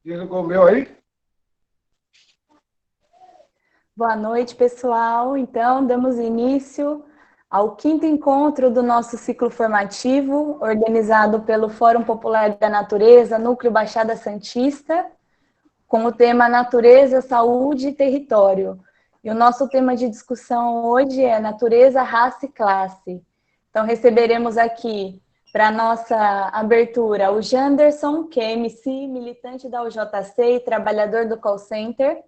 Desligou o meu aí? Boa noite, pessoal. Então, damos início ao quinto encontro do nosso ciclo formativo, organizado pelo Fórum Popular da Natureza, Núcleo Baixada Santista, com o tema Natureza, Saúde e Território. E o nosso tema de discussão hoje é Natureza, Raça e Classe. Então, receberemos aqui, para a nossa abertura, o Janderson, que é MC, militante da UJC e trabalhador do call center.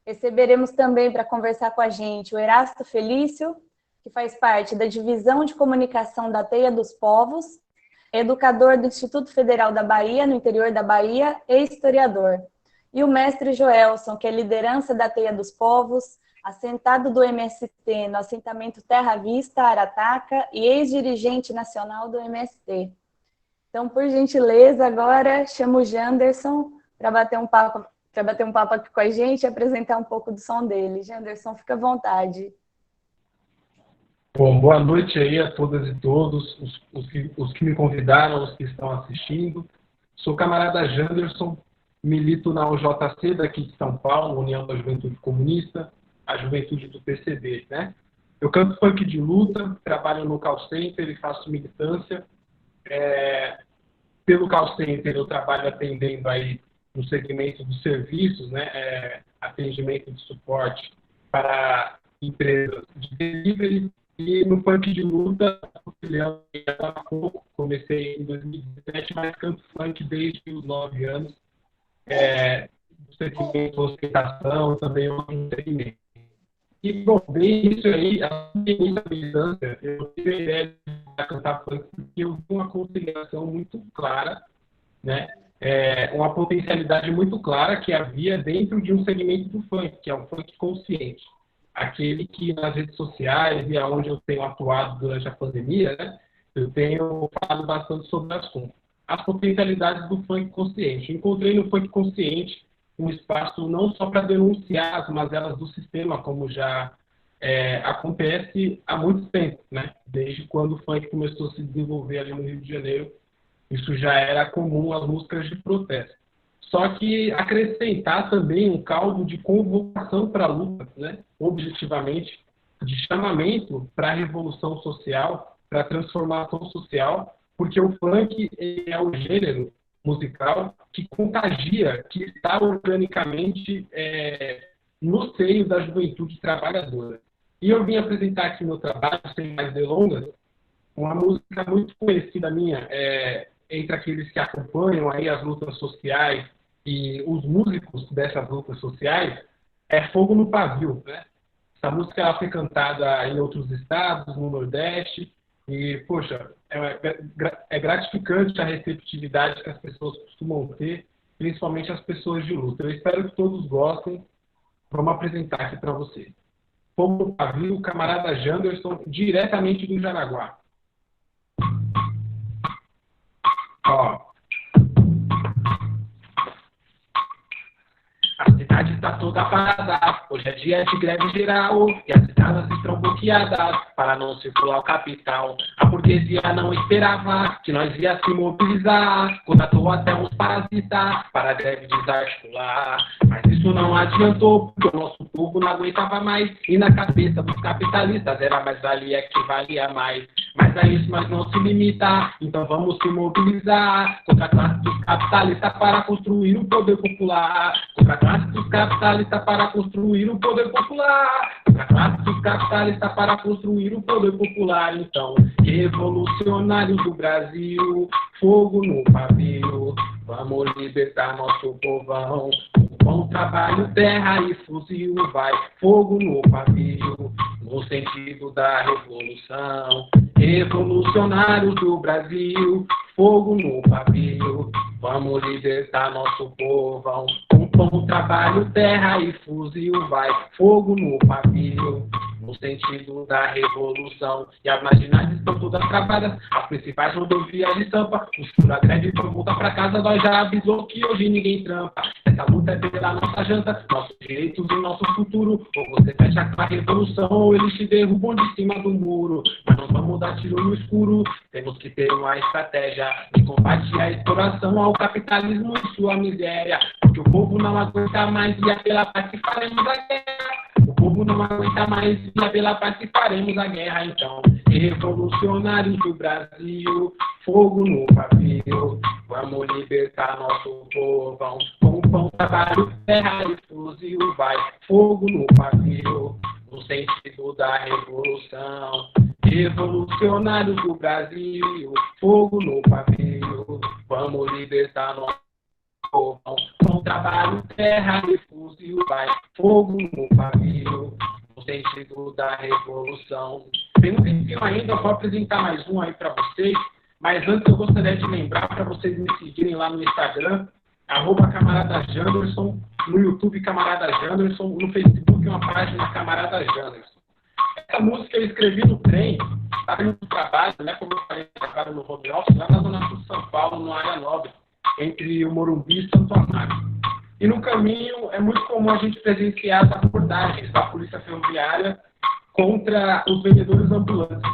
Receberemos também para conversar com a gente o Erasto Felício, que faz parte da Divisão de Comunicação da Teia dos Povos, educador do Instituto Federal da Bahia, no interior da Bahia, e historiador. E o mestre Joelson, que é liderança da Teia dos Povos, assentado do MST no assentamento Terra Vista, Arataca, e ex-dirigente nacional do MST. Então, por gentileza, agora chamo o Janderson para bater um papo aqui com a gente e apresentar um pouco do som dele. Janderson, fica à vontade. Bom, boa noite aí a todas e todos, os que me convidaram, os que estão assistindo. Sou o camarada Janderson, milito na UJC daqui de São Paulo, União da Juventude Comunista, a juventude do PCB, né? Eu canto funk de luta, trabalho no call center e faço militância. Pelo call center eu trabalho atendendo aí no segmento dos serviços, né? Atendimento de suporte para empresas de delivery. E no funk de luta, há pouco, comecei em 2017, mas canto funk desde os 9 anos. Do segmento de ostentação, também é um segmento. E, bom, bem isso aí, a minha militância, eu tive a ideia de cantar funk porque eu vi uma conciliação muito clara, né? Uma potencialidade muito clara que havia dentro de um segmento do funk, que é um funk consciente. Aquele que nas redes sociais e aonde eu tenho atuado durante a pandemia, né, eu tenho falado bastante sobre as potencialidades do funk consciente. Encontrei no funk consciente um espaço não só para denunciar as mazelas do sistema, como já acontece há muito tempo, né? Desde quando o funk começou a se desenvolver ali no Rio de Janeiro, isso já era comum as músicas de protesto. Só que acrescentar também um caldo de convocação para a luta, né? Objetivamente, de chamamento para a revolução social, para a transformação social, porque o funk é o gênero musical que contagia, que está organicamente no seio da juventude trabalhadora. E eu vim apresentar aqui meu trabalho, sem mais delongas, uma música muito conhecida minha, entre aqueles que acompanham aí as lutas sociais e os músicos dessas lutas sociais, é Fogo no Pavio, né? Essa música ela foi cantada em outros estados, no Nordeste, e, poxa, é gratificante a receptividade que as pessoas costumam ter, principalmente as pessoas de luta. Eu espero que todos gostem. Vamos apresentar aqui para vocês. Fogo no Pavio, camarada Janderson, diretamente do Jaraguá. Ó. A cidade está toda parada, hoje é dia de greve geral, e as estradas estão bloqueadas para não circular o capital. A burguesia não esperava que nós ia se mobilizar, contratou até uns parasitas para a greve desarticular. Mas isso não adiantou, porque o nosso povo não aguentava mais, e na cabeça dos capitalistas era mais valia que valia mais. Mas a isso nós não se limita, então vamos se mobilizar contra a classe dos capitalistas para construir o poder popular. Contra a classe dos capitalistas para construir o poder popular. Contra a classe dos capitalistas para construir o poder popular. Então, revolucionários do Brasil, fogo no pavio, vamos libertar nosso povão. Com trabalho, terra e fuzil, vai fogo no pavio, no sentido da revolução. Revolucionários do Brasil, fogo no pavio, vamos libertar nosso povão. Com trabalho, terra e fuzil, vai fogo no pavio, no sentido da revolução. E as marginais estão todas travadas, as principais rodovias de Sampa. Os fura greve por volta pra casa, nós já avisou que hoje ninguém trampa. Essa luta é pela nossa janta, nossos direitos e nosso futuro. Ou você fecha com a revolução, ou eles te derrubam de cima do muro. Mas não vamos dar tiro no escuro, temos que ter uma estratégia de combate à exploração, ao capitalismo e sua miséria. porque o povo não aguenta mais e é pela paz que faremos a guerra. O povo não aguenta mais e é pela paz que faremos a guerra. Então, revolucionários do Brasil, fogo no pavio, vamos libertar nosso povão. Com pão, trabalho, terra e fuzil, vai fogo no pavio, no sentido da revolução. Revolucionários do Brasil, fogo no pavio, vamos libertar nosso povão. Com trabalho, terra e fuzil, vai fogo no pavio, no sentido da revolução. Tem um tempinho ainda, eu vou apresentar mais um aí para vocês, mas antes eu gostaria de lembrar para vocês me seguirem lá no Instagram, @camarada Janderson, no YouTube Camarada Janderson, no Facebook uma página Camarada Janderson. Essa música eu escrevi no trem, estava indo para o trabalho, né, como eu falei, trabalho no home office, lá na zona sul de São Paulo, no área nobre, entre o Morumbi e Santo Amaro. E no caminho é muito comum a gente presenciar as abordagens da Polícia Ferroviária contra os vendedores ambulantes.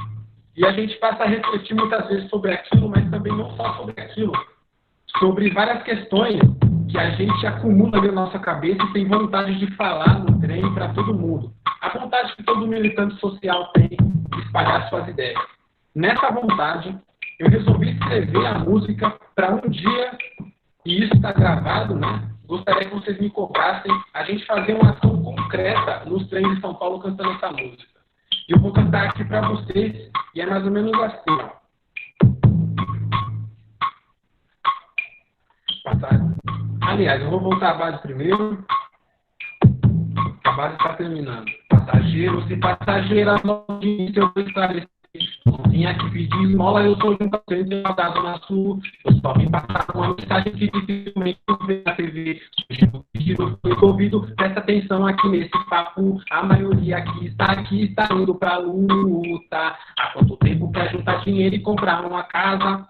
E a gente passa a refletir muitas vezes sobre aquilo, mas também não só sobre aquilo, sobre várias questões que a gente acumula na nossa cabeça e tem vontade de falar no trem para todo mundo. A vontade que todo militante social tem de espalhar suas ideias. Nessa vontade, eu resolvi escrever a música para um dia, e isso está gravado, né? Gostaria que vocês me cobrassem a gente fazer uma ação concreta nos trens de São Paulo cantando essa música. E eu vou cantar aqui para vocês, e é mais ou menos assim, ó. Aliás, eu vou voltar à base primeiro. A base está terminando. Passageiros e passageiras, não disse eu vou esclarecer. Não vim aqui pedir esmola, eu sou de um paciente da Zona Sul. Eu só vim passar uma mensagem que dificilmente eu vejo na TV. Surgindo pedido, foi ouvido, presta atenção aqui nesse papo. A maioria que está aqui está indo pra luta. Há quanto tempo quer juntar dinheiro e comprar uma casa?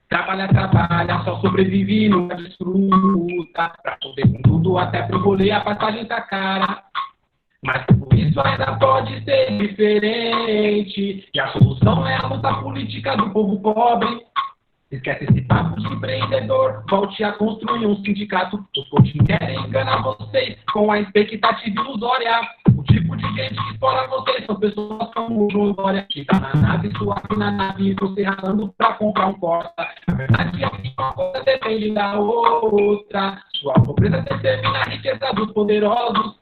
Trabalha, trabalha, só sobrevive e nunca desfruta. Pra poder com tudo, até pro rolê, a passagem tá cara. Mas por isso ainda pode ser diferente. E a solução é a luta política do povo pobre. Esquece esse papo de empreendedor, volte a construir um sindicato. Os coaching querem enganar vocês com a expectativa ilusória. O tipo de gente que explora vocês são pessoas como o João Dória, que tá na nave, suave na nave, e você ralando pra comprar um Corsa. A verdade é que uma coisa depende da outra. Sua pobreza determina a riqueza dos poderosos.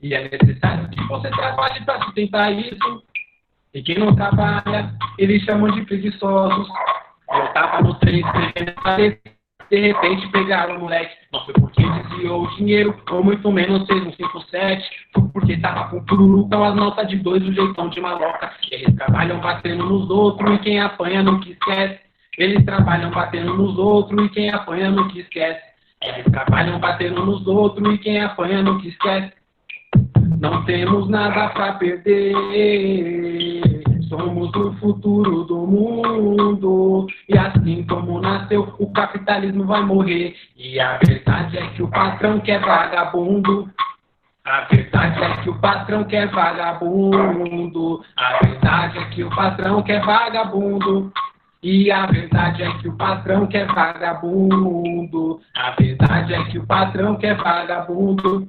E é necessário que você trabalhe pra sustentar isso. E quem não trabalha, eles chamam de preguiçosos. Eu tava no trem escrevendo essa letra, de repente pegaram o moleque. Não foi porque desviou o dinheiro, ou muito menos fez um 5-7. Foi porque tava com pururu com as notas de 2 do jeitão de maloca. Eles trabalham batendo nos outros e quem apanha não que esquece. Eles trabalham batendo nos outros e quem apanha não que esquece. Eles trabalham batendo nos outros e quem apanha não que esquece. Não temos nada pra perder. Somos o futuro do mundo. E assim como nasceu, o capitalismo vai morrer. E a verdade é que o patrão quer vagabundo. A verdade é que o patrão quer vagabundo. A verdade é que o patrão quer vagabundo. E a verdade é que o patrão quer vagabundo. A verdade é que o patrão quer vagabundo.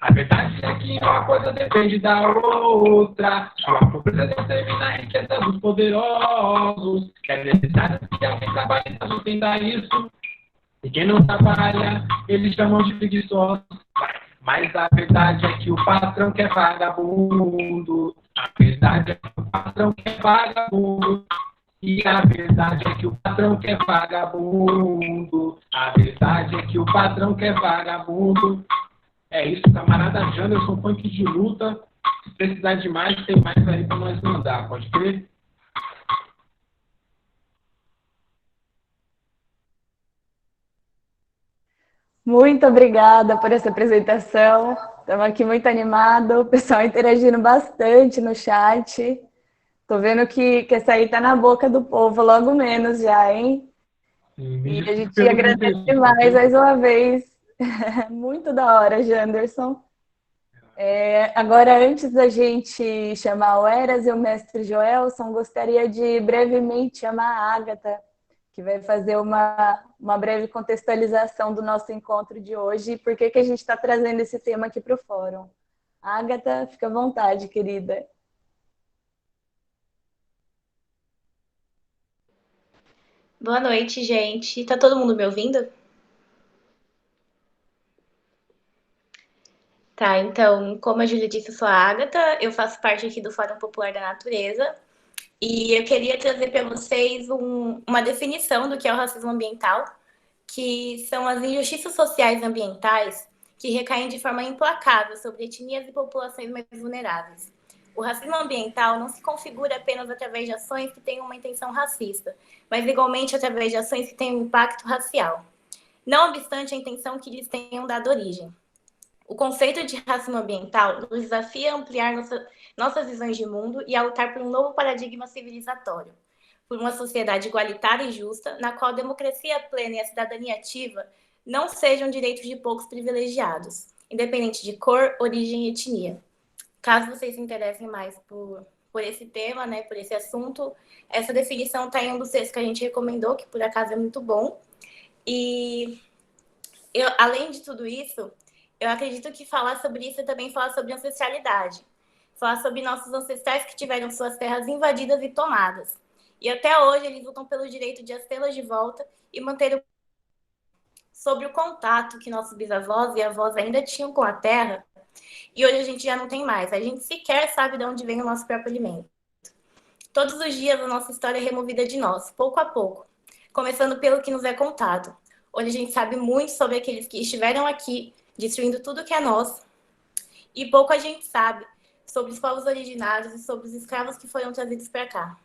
A verdade é que uma coisa depende da outra. Sua pobreza determina a riqueza dos poderosos. É necessário que alguém trabalhe para sustentar isso. E quem não trabalha, eles chamam de preguiçosos. Mas a verdade é que o patrão quer vagabundo. A verdade é que o patrão quer vagabundo. E a verdade é que o patrão quer vagabundo. A verdade é que o patrão quer vagabundo. É isso, camarada Janderson, funk de luta. Se precisar de mais, tem mais aí para nós mandar, pode crer? Muito obrigada por essa apresentação. Estamos aqui muito animados, o pessoal interagindo bastante no chat. Tô vendo que essa aí tá na boca do povo logo menos já, hein? E a gente agradece demais mais uma vez. Muito da hora, Janderson. Agora, antes da gente chamar o Eras e o mestre Joelson, gostaria de brevemente chamar a Ágata, que vai fazer uma breve contextualização do nosso encontro de hoje e por que a gente está trazendo esse tema aqui para o fórum. Ágata, fica à vontade, querida. Boa noite, gente. Tá todo mundo me ouvindo? Tá, então, como a Júlia disse, eu sou a Ágata, eu faço parte aqui do Fórum Popular da Natureza e eu queria trazer para vocês uma definição do que é o racismo ambiental, que são as injustiças sociais e ambientais que recaem de forma implacável sobre etnias e populações mais vulneráveis. O racismo ambiental não se configura apenas através de ações que tenham uma intenção racista, mas igualmente através de ações que tenham um impacto racial, não obstante a intenção que lhes tenham dado origem. O conceito de racismo ambiental nos desafia a ampliar nossas visões de mundo e a lutar por um novo paradigma civilizatório, por uma sociedade igualitária e justa, na qual a democracia plena e a cidadania ativa não sejam direitos de poucos privilegiados, independente de cor, origem e etnia. Caso vocês se interessem mais por esse tema, né, por esse assunto, essa definição está em um dos textos que a gente recomendou, que por acaso é muito bom. E além de tudo isso, eu acredito que falar sobre isso é também falar sobre ancestralidade. Falar sobre nossos ancestrais que tiveram suas terras invadidas e tomadas. E até hoje eles lutam pelo direito de as tê-las de volta e manter sobre o contato que nossos bisavós e avós ainda tinham com a terra. E hoje a gente já não tem mais. A gente sequer sabe de onde vem o nosso próprio alimento. Todos os dias a nossa história é removida de nós, pouco a pouco. Começando pelo que nos é contado. Onde a gente sabe muito sobre aqueles que estiveram aqui, destruindo tudo que é nosso. E pouco a gente sabe sobre os povos originários e sobre os escravos que foram trazidos para cá.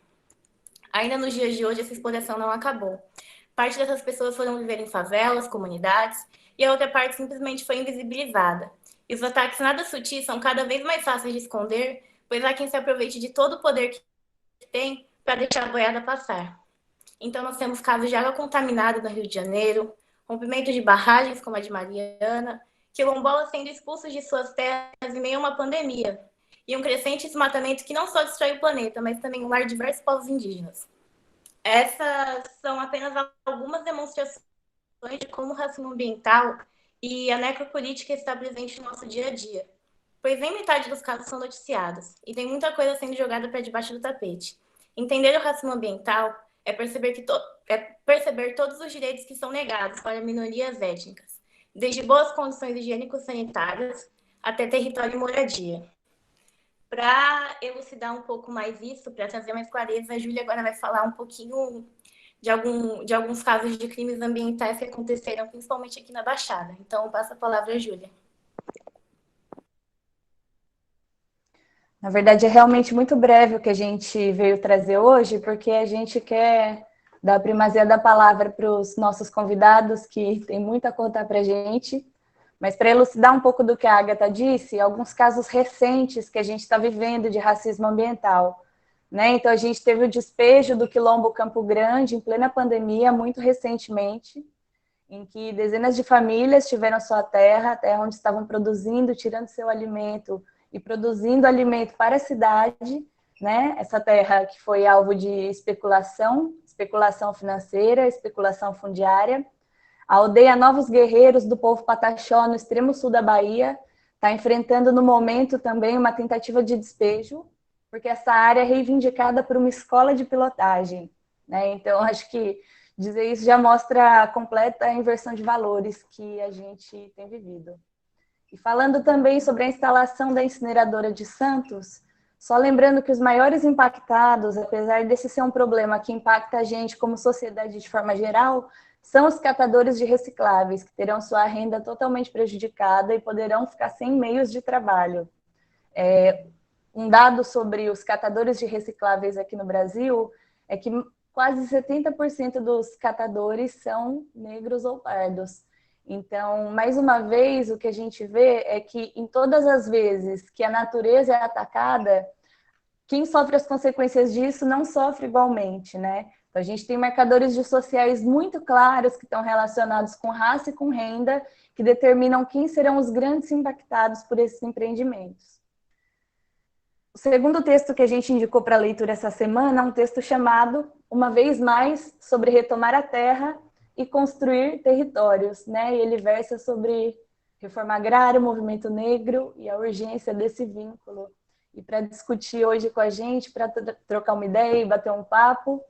Ainda nos dias de hoje, essa exploração não acabou. Parte dessas pessoas foram viver em favelas, comunidades, e a outra parte simplesmente foi invisibilizada. E os ataques nada sutis são cada vez mais fáceis de esconder, pois há quem se aproveite de todo o poder que tem para deixar a boiada passar. Então, nós temos casos de água contaminada no Rio de Janeiro, rompimento de barragens como a de Mariana, quilombolas sendo expulsos de suas terras em meio a uma pandemia, e um crescente desmatamento que não só destrói o planeta, mas também o lar de diversos povos indígenas. Essas são apenas algumas demonstrações de como o racismo ambiental e a necropolítica está presente no nosso dia a dia, pois nem metade dos casos são noticiados, e tem muita coisa sendo jogada para debaixo do tapete. Entender o racismo ambiental é perceber todos os direitos que são negados para minorias étnicas, desde boas condições higiênico-sanitárias até território e moradia. Para elucidar um pouco mais isso, para trazer mais clareza, a Júlia agora vai falar um pouquinho de alguns casos de crimes ambientais que aconteceram, principalmente aqui na Baixada. Então, eu passo a palavra à Júlia. Na verdade, é realmente muito breve o que a gente veio trazer hoje, porque a gente quer dar a primazia da palavra para os nossos convidados, que tem muito a contar para a gente. Mas para elucidar um pouco do que a Ágata disse, alguns casos recentes que a gente está vivendo de racismo ambiental. Né? Então, a gente teve o despejo do Quilombo Campo Grande em plena pandemia, muito recentemente, em que dezenas de famílias tiveram sua terra, a terra onde estavam produzindo, tirando seu alimento e produzindo alimento para a cidade, né? Essa terra que foi alvo de especulação financeira, especulação fundiária. A aldeia Novos Guerreiros do povo Pataxó, no extremo sul da Bahia, está enfrentando no momento também uma tentativa de despejo, porque essa área é reivindicada por uma escola de pilotagem. Né? Então, acho que dizer isso já mostra a completa inversão de valores que a gente tem vivido. E falando também sobre a instalação da incineradora de Santos, só lembrando que os maiores impactados, apesar desse ser um problema que impacta a gente como sociedade de forma geral, são os catadores de recicláveis, que terão sua renda totalmente prejudicada e poderão ficar sem meios de trabalho. Um dado sobre os catadores de recicláveis aqui no Brasil é que quase 70% dos catadores são negros ou pardos. Então, mais uma vez, o que a gente vê é que em todas as vezes que a natureza é atacada, quem sofre as consequências disso não sofre igualmente, né? Então, a gente tem marcadores sociais muito claros que estão relacionados com raça e com renda, que determinam quem serão os grandes impactados por esses empreendimentos. O segundo texto que a gente indicou para leitura essa semana é um texto chamado uma vez mais, sobre retomar a terra e construir territórios, né? E ele versa sobre reforma agrária, o movimento negro e a urgência desse vínculo. E para discutir hoje com a gente, para trocar uma ideia e bater um papo,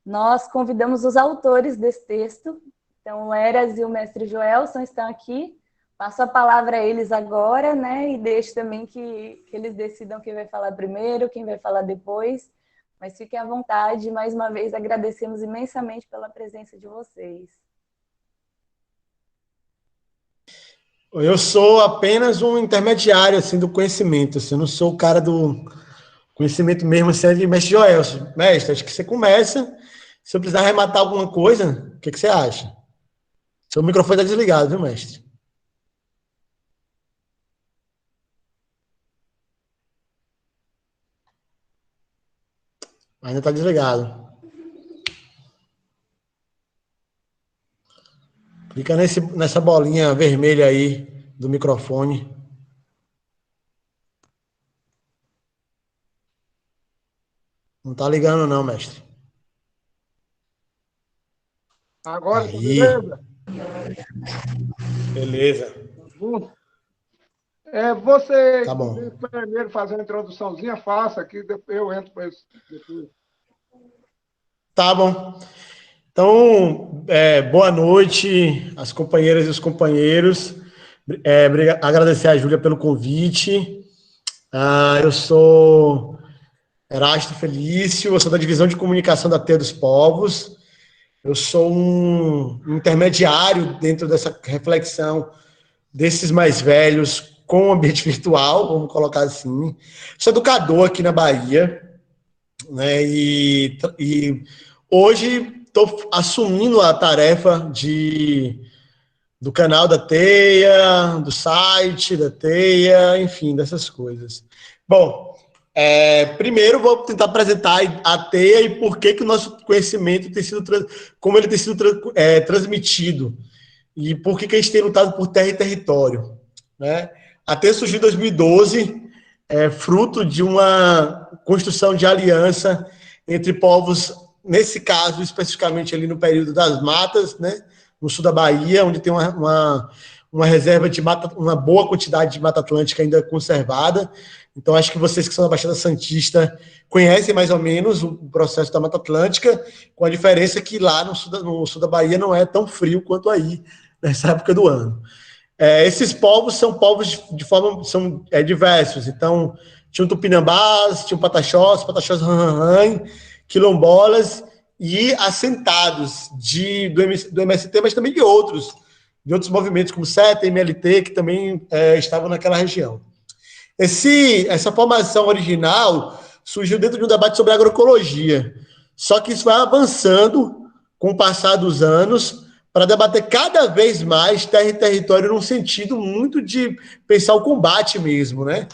nós convidamos os autores desse texto. Então, o Eras e o mestre Joelson estão aqui. Passo a palavra a eles agora, né? E deixo também que eles decidam quem vai falar primeiro, quem vai falar depois. Mas fiquem à vontade. Mais uma vez, agradecemos imensamente pela presença de vocês. Eu sou apenas um intermediário assim, do conhecimento. Assim, eu não sou o cara do conhecimento mesmo, assim, de mestre Joelson. Mestre, acho que você começa. Se eu precisar arrematar alguma coisa, o que você acha? Seu microfone está desligado, viu, mestre? Ainda está desligado. Clica nessa bolinha vermelha aí do microfone. Não está ligando não, mestre. Agora, Aí. beleza? Beleza. Você Tá bom. primeiro fazer uma introduçãozinha, faça aqui, depois eu entro depois. Tá bom. Então, boa noite às companheiras e os companheiros. Agradecer a Júlia pelo convite. Eu sou Erasto Felício, eu sou da Divisão de Comunicação da Teia dos Povos. Eu sou um intermediário dentro dessa reflexão desses mais velhos com o ambiente virtual, vamos colocar assim. Sou educador aqui na Bahia, né, e hoje estou assumindo a tarefa do canal da Teia, do site da Teia, enfim, dessas coisas. Bom, primeiro vou tentar apresentar a Teia e por que o nosso conhecimento tem sido, como ele tem sido transmitido e por que a gente tem lutado por terra e território, né? A Teia surgiu em 2012, fruto de uma construção de aliança entre povos, nesse caso, especificamente ali no período das matas, né, no sul da Bahia, onde tem uma reserva de mata, uma boa quantidade de Mata Atlântica ainda conservada. Então, acho que vocês que são da Baixada Santista conhecem mais ou menos o processo da Mata Atlântica, com a diferença que lá no sul da Bahia não é tão frio quanto aí, nessa época do ano. Esses povos são povos são diversos. Então, tinham tupinambás, tinham pataxós ranhanhã, quilombolas e assentados do MST, mas também de outros movimentos, como SETA, MLT, que também estavam naquela região. Essa formação original surgiu dentro de um debate sobre agroecologia, só que isso vai avançando com o passar dos anos para debater cada vez mais terra e território num sentido muito de pensar o combate mesmo, né?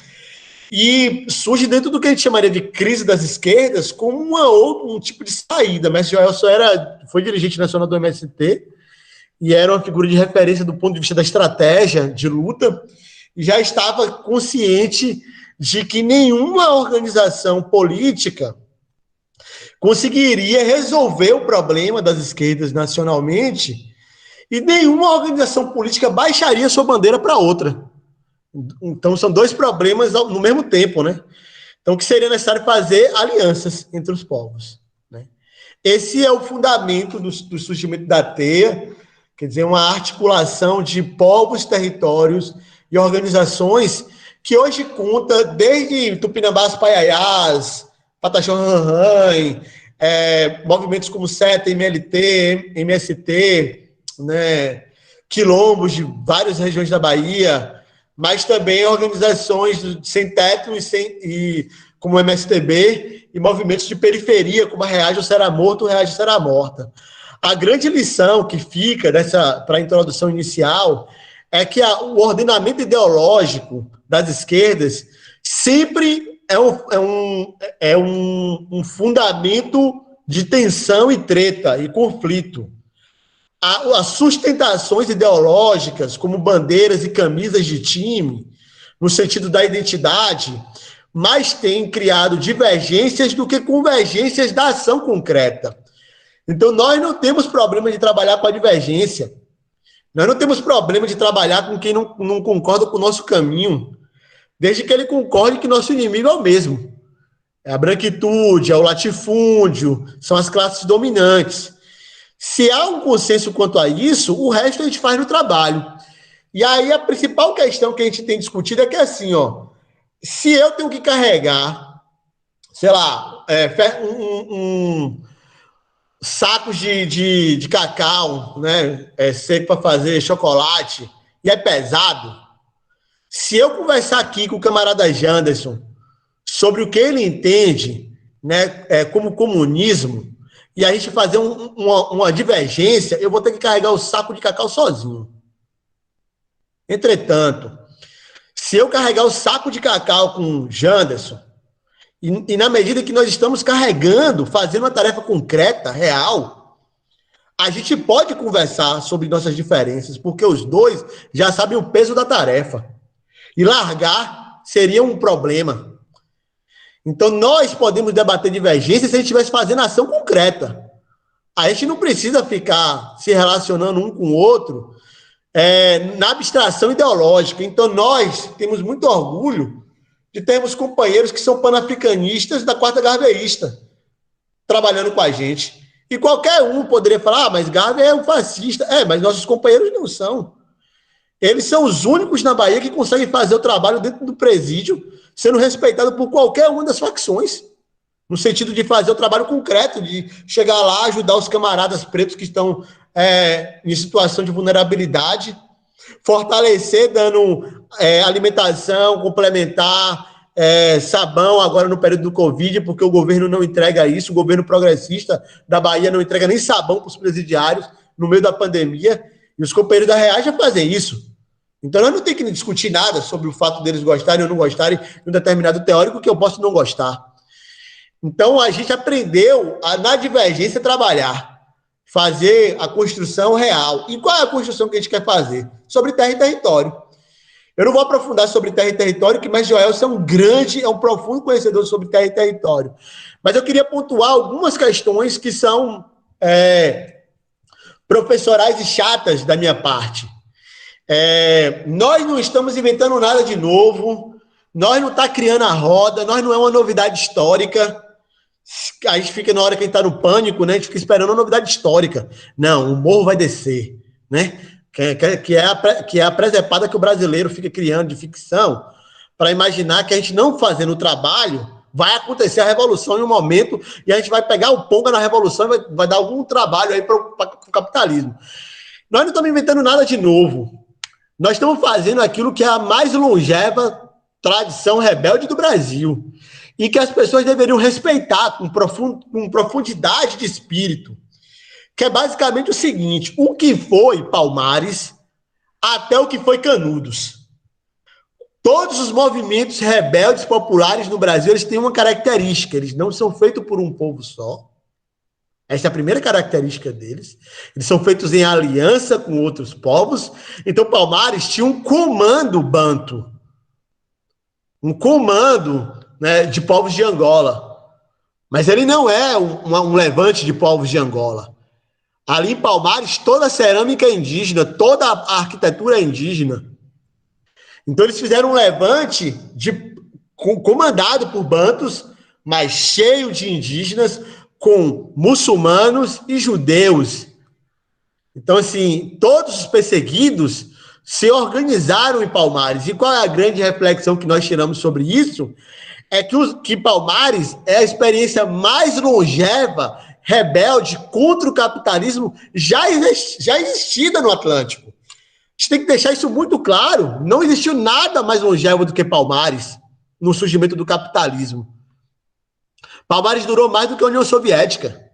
E surge dentro do que a gente chamaria de crise das esquerdas como um tipo de saída. O mestre Joelson foi dirigente nacional do MST e era uma figura de referência do ponto de vista da estratégia de luta e já estava consciente de que nenhuma organização política conseguiria resolver o problema das esquerdas nacionalmente e nenhuma organização política baixaria sua bandeira para outra. Então, são dois problemas no mesmo tempo, né? Então, que seria necessário fazer alianças entre os povos, né? Esse é o fundamento do surgimento da Teia, quer dizer, uma articulação de povos, territórios e organizações que hoje conta desde Tupinambás Paiaiás, Pataxó ranhanhã, movimentos como SETA, MLT, MST, né, quilombos de várias regiões da Bahia, mas também organizações sem teto como o MSTB e movimentos de periferia, como a Reage ou Será Morto, Reage Será Morta. A grande lição que fica para a introdução inicial é que o ordenamento ideológico das esquerdas sempre é um fundamento de tensão e treta e conflito. As sustentações ideológicas, como bandeiras e camisas de time, no sentido da identidade, mais têm criado divergências do que convergências da ação concreta. Então, nós não temos problema de trabalhar com a divergência. Nós não temos problema de trabalhar com quem não concorda com o nosso caminho, desde que ele concorde que nosso inimigo é o mesmo. É a branquitude, é o latifúndio, são as classes dominantes. Se há um consenso quanto a isso, o resto a gente faz no trabalho. E aí a principal questão que a gente tem discutido é que assim, ó, se eu tenho que carregar, sei lá, sacos de cacau, né, seco para fazer chocolate, e é pesado, se eu conversar aqui com o camarada Janderson sobre o que ele entende, né, como comunismo, e a gente fazer uma divergência, eu vou ter que carregar o saco de cacau sozinho. Entretanto, se eu carregar o saco de cacau com o Janderson, e na medida que nós estamos carregando, fazendo uma tarefa concreta, real, a gente pode conversar sobre nossas diferenças, porque os dois já sabem o peso da tarefa. E largar seria um problema. Então, nós podemos debater divergências se a gente estivesse fazendo ação concreta. A gente não precisa ficar se relacionando um com o outro na abstração ideológica. Então, nós temos muito orgulho de termos companheiros que são panafricanistas da quarta garveísta trabalhando com a gente. E qualquer um poderia falar, mas Garvey é um fascista. Mas nossos companheiros não são. Eles são os únicos na Bahia que conseguem fazer o trabalho dentro do presídio, sendo respeitado por qualquer uma das facções, no sentido de fazer o trabalho concreto, de chegar lá, ajudar os camaradas pretos que estão em situação de vulnerabilidade, fortalecer dando alimentação complementar, sabão agora no período do Covid, porque o governo não entrega isso, o governo progressista da Bahia não entrega nem sabão para os presidiários no meio da pandemia, e os companheiros da Real já fazem isso. Então, nós não temos que discutir nada sobre o fato deles gostarem ou não gostarem de um determinado teórico que eu posso não gostar. Então, a gente aprendeu na divergência, trabalhar, fazer a construção real. E qual é a construção que a gente quer fazer? Sobre terra e território. Eu não vou aprofundar sobre terra e território, que mais Joelson é um profundo conhecedor sobre terra e território. Mas eu queria pontuar algumas questões que são professorais e chatas da minha parte. Nós não estamos inventando nada de novo, nós não estamos criando a roda, nós não é uma novidade histórica. A gente fica na hora que a gente está no pânico, né? A gente fica esperando uma novidade histórica. Não, o morro vai descer, né? Que é a presepada que o brasileiro fica criando de ficção para imaginar que a gente não fazendo o trabalho vai acontecer a revolução em um momento e a gente vai pegar o ponga na revolução e vai dar algum trabalho aí para o capitalismo. Nós não estamos inventando nada de novo. Nós estamos fazendo aquilo que é a mais longeva tradição rebelde do Brasil e que as pessoas deveriam respeitar com profundidade de espírito, que é basicamente o seguinte: o que foi Palmares até o que foi Canudos. Todos os movimentos rebeldes populares no Brasil, eles têm uma característica: eles não são feitos por um povo só. Essa é a primeira característica deles. Eles são feitos em aliança com outros povos. Então, Palmares tinha um comando banto. Um comando, né, de povos de Angola. Mas ele não é um levante de povos de Angola. Ali em Palmares, toda a cerâmica é indígena, toda a arquitetura é indígena. Então, eles fizeram um levante comandado por bantos, mas cheio de indígenas, com muçulmanos e judeus. Então, assim, todos os perseguidos se organizaram em Palmares. E qual é a grande reflexão que nós tiramos sobre isso? É que Palmares é a experiência mais longeva, rebelde, contra o capitalismo já existida no Atlântico. A gente tem que deixar isso muito claro. Não existiu nada mais longevo do que Palmares no surgimento do capitalismo. Palmares durou mais do que a União Soviética.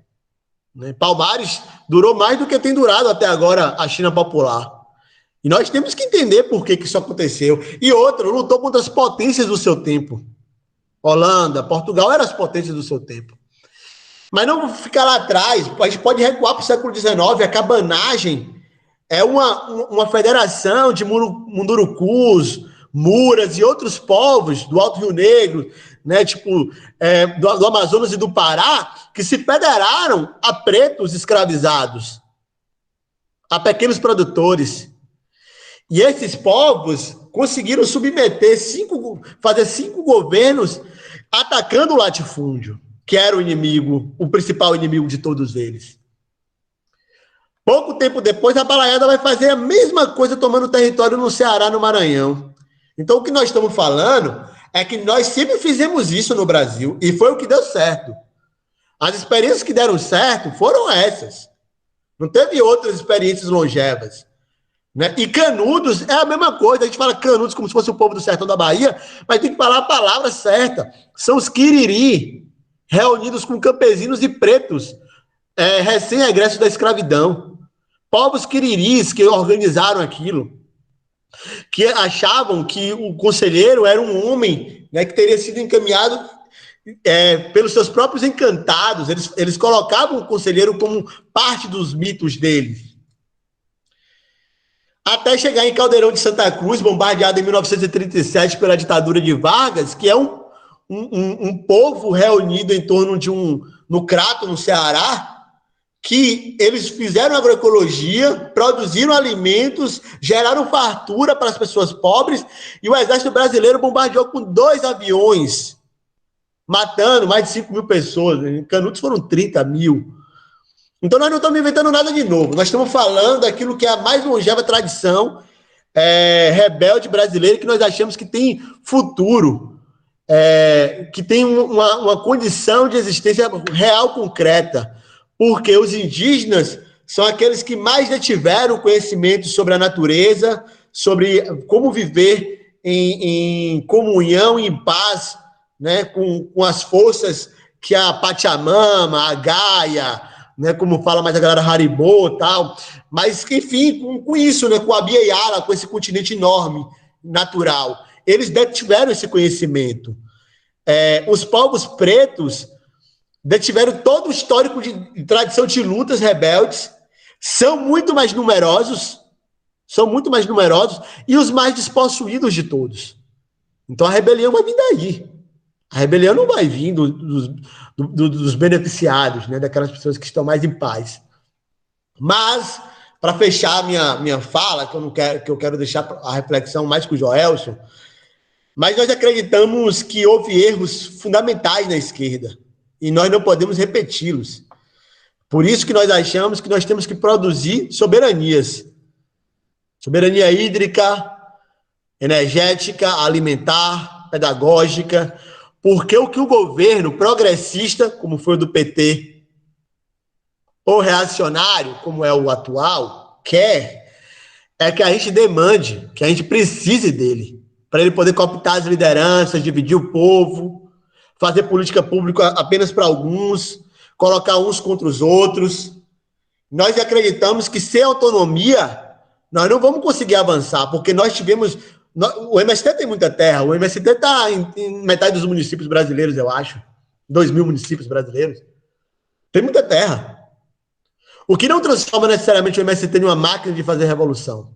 Palmares durou mais do que tem durado até agora a China Popular. E nós temos que entender por que isso aconteceu. E outra, lutou contra as potências do seu tempo. Holanda, Portugal eram as potências do seu tempo. Mas não vou ficar lá atrás. A gente pode recuar para o século XIX. A cabanagem é uma federação de mundurucus, muras e outros povos do Alto Rio Negro, né, tipo, do Amazonas e do Pará, que se federaram a pretos escravizados, a pequenos produtores. E esses povos conseguiram fazer 5 governos atacando o latifúndio, que era o inimigo, o principal inimigo de todos eles. Pouco tempo depois, a Balaiada vai fazer a mesma coisa tomando território no Ceará, no Maranhão. Então, o que nós estamos falando é que nós sempre fizemos isso no Brasil e foi o que deu certo. As experiências que deram certo foram essas. Não teve outras experiências longevas. Né? E Canudos é a mesma coisa. A gente fala Canudos como se fosse o povo do sertão da Bahia, mas tem que falar a palavra certa. São os Quiriri, reunidos com campesinos e pretos, recém-egressos da escravidão. Povos Quiriris que organizaram aquilo, que achavam que o conselheiro era um homem, né, que teria sido encaminhado pelos seus próprios encantados. Eles colocavam o conselheiro como parte dos mitos deles. Até chegar em Caldeirão de Santa Cruz, bombardeado em 1937 pela ditadura de Vargas, que é um povo reunido em torno no Crato, no Ceará, que eles fizeram agroecologia, produziram alimentos, geraram fartura para as pessoas pobres, e o exército brasileiro bombardeou com 2 aviões, matando mais de 5 mil pessoas. Em Canudos foram 30 mil. Então nós não estamos inventando nada de novo, nós estamos falando daquilo que é a mais longeva tradição rebelde brasileira, que nós achamos que tem futuro, que tem uma condição de existência real, concreta. Porque os indígenas são aqueles que mais detiveram conhecimento sobre a natureza, sobre como viver em comunhão e em paz, né, com as forças que a Pachamama, a Gaia, né, como fala mais a galera Haribô e tal, mas, enfim, com isso, né, com a Bia Yala, com esse continente enorme, natural. Eles detiveram esse conhecimento. Os povos pretos detiveram todo o histórico de tradição de lutas rebeldes, são muito mais numerosos, e os mais despossuídos de todos. Então a rebelião vai vir daí. A rebelião não vai vir dos beneficiários, né, daquelas pessoas que estão mais em paz. Mas, para fechar minha fala, que eu quero deixar a reflexão mais com o Joelson, mas nós acreditamos que houve erros fundamentais na esquerda, e nós não podemos repeti-los. Por isso que nós achamos que nós temos que produzir soberanias. Soberania hídrica, energética, alimentar, pedagógica, porque o que o governo progressista, como foi o do PT, ou reacionário, como é o atual, quer é que a gente demande, que a gente precise dele, para ele poder cooptar as lideranças, dividir o povo, fazer política pública apenas para alguns, colocar uns contra os outros. Nós acreditamos que sem autonomia, nós não vamos conseguir avançar, porque nós tivemos... O MST tem muita terra, o MST está em metade dos municípios brasileiros, eu acho. 2.000 municípios brasileiros. Tem muita terra. O que não transforma necessariamente o MST em uma máquina de fazer revolução.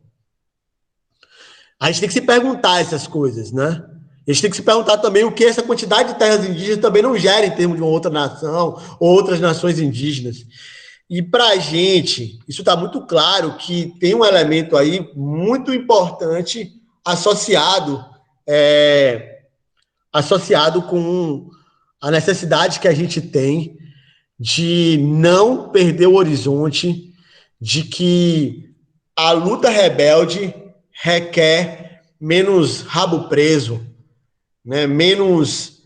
A gente tem que se perguntar essas coisas, né? A gente tem que se perguntar também o que essa quantidade de terras indígenas também não gera em termos de uma outra nação ou outras nações indígenas. E para a gente, isso está muito claro que tem um elemento aí muito importante associado com a necessidade que a gente tem de não perder o horizonte, de que a luta rebelde requer menos rabo preso, né? menos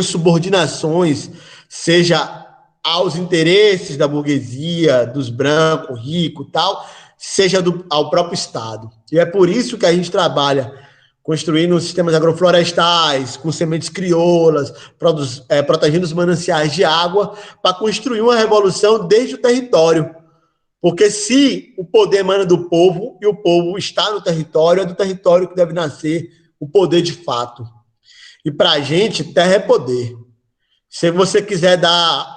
subordinações, seja aos interesses da burguesia, dos brancos, ricos, tal, seja ao próprio Estado. E é por isso que a gente trabalha construindo sistemas agroflorestais, com sementes crioulas, protegendo os mananciais de água, para construir uma revolução desde o território. Porque se o poder emana do povo e o povo está no território, é do território que deve nascer o poder de fato. E para a gente, terra é poder. Se você quiser dar,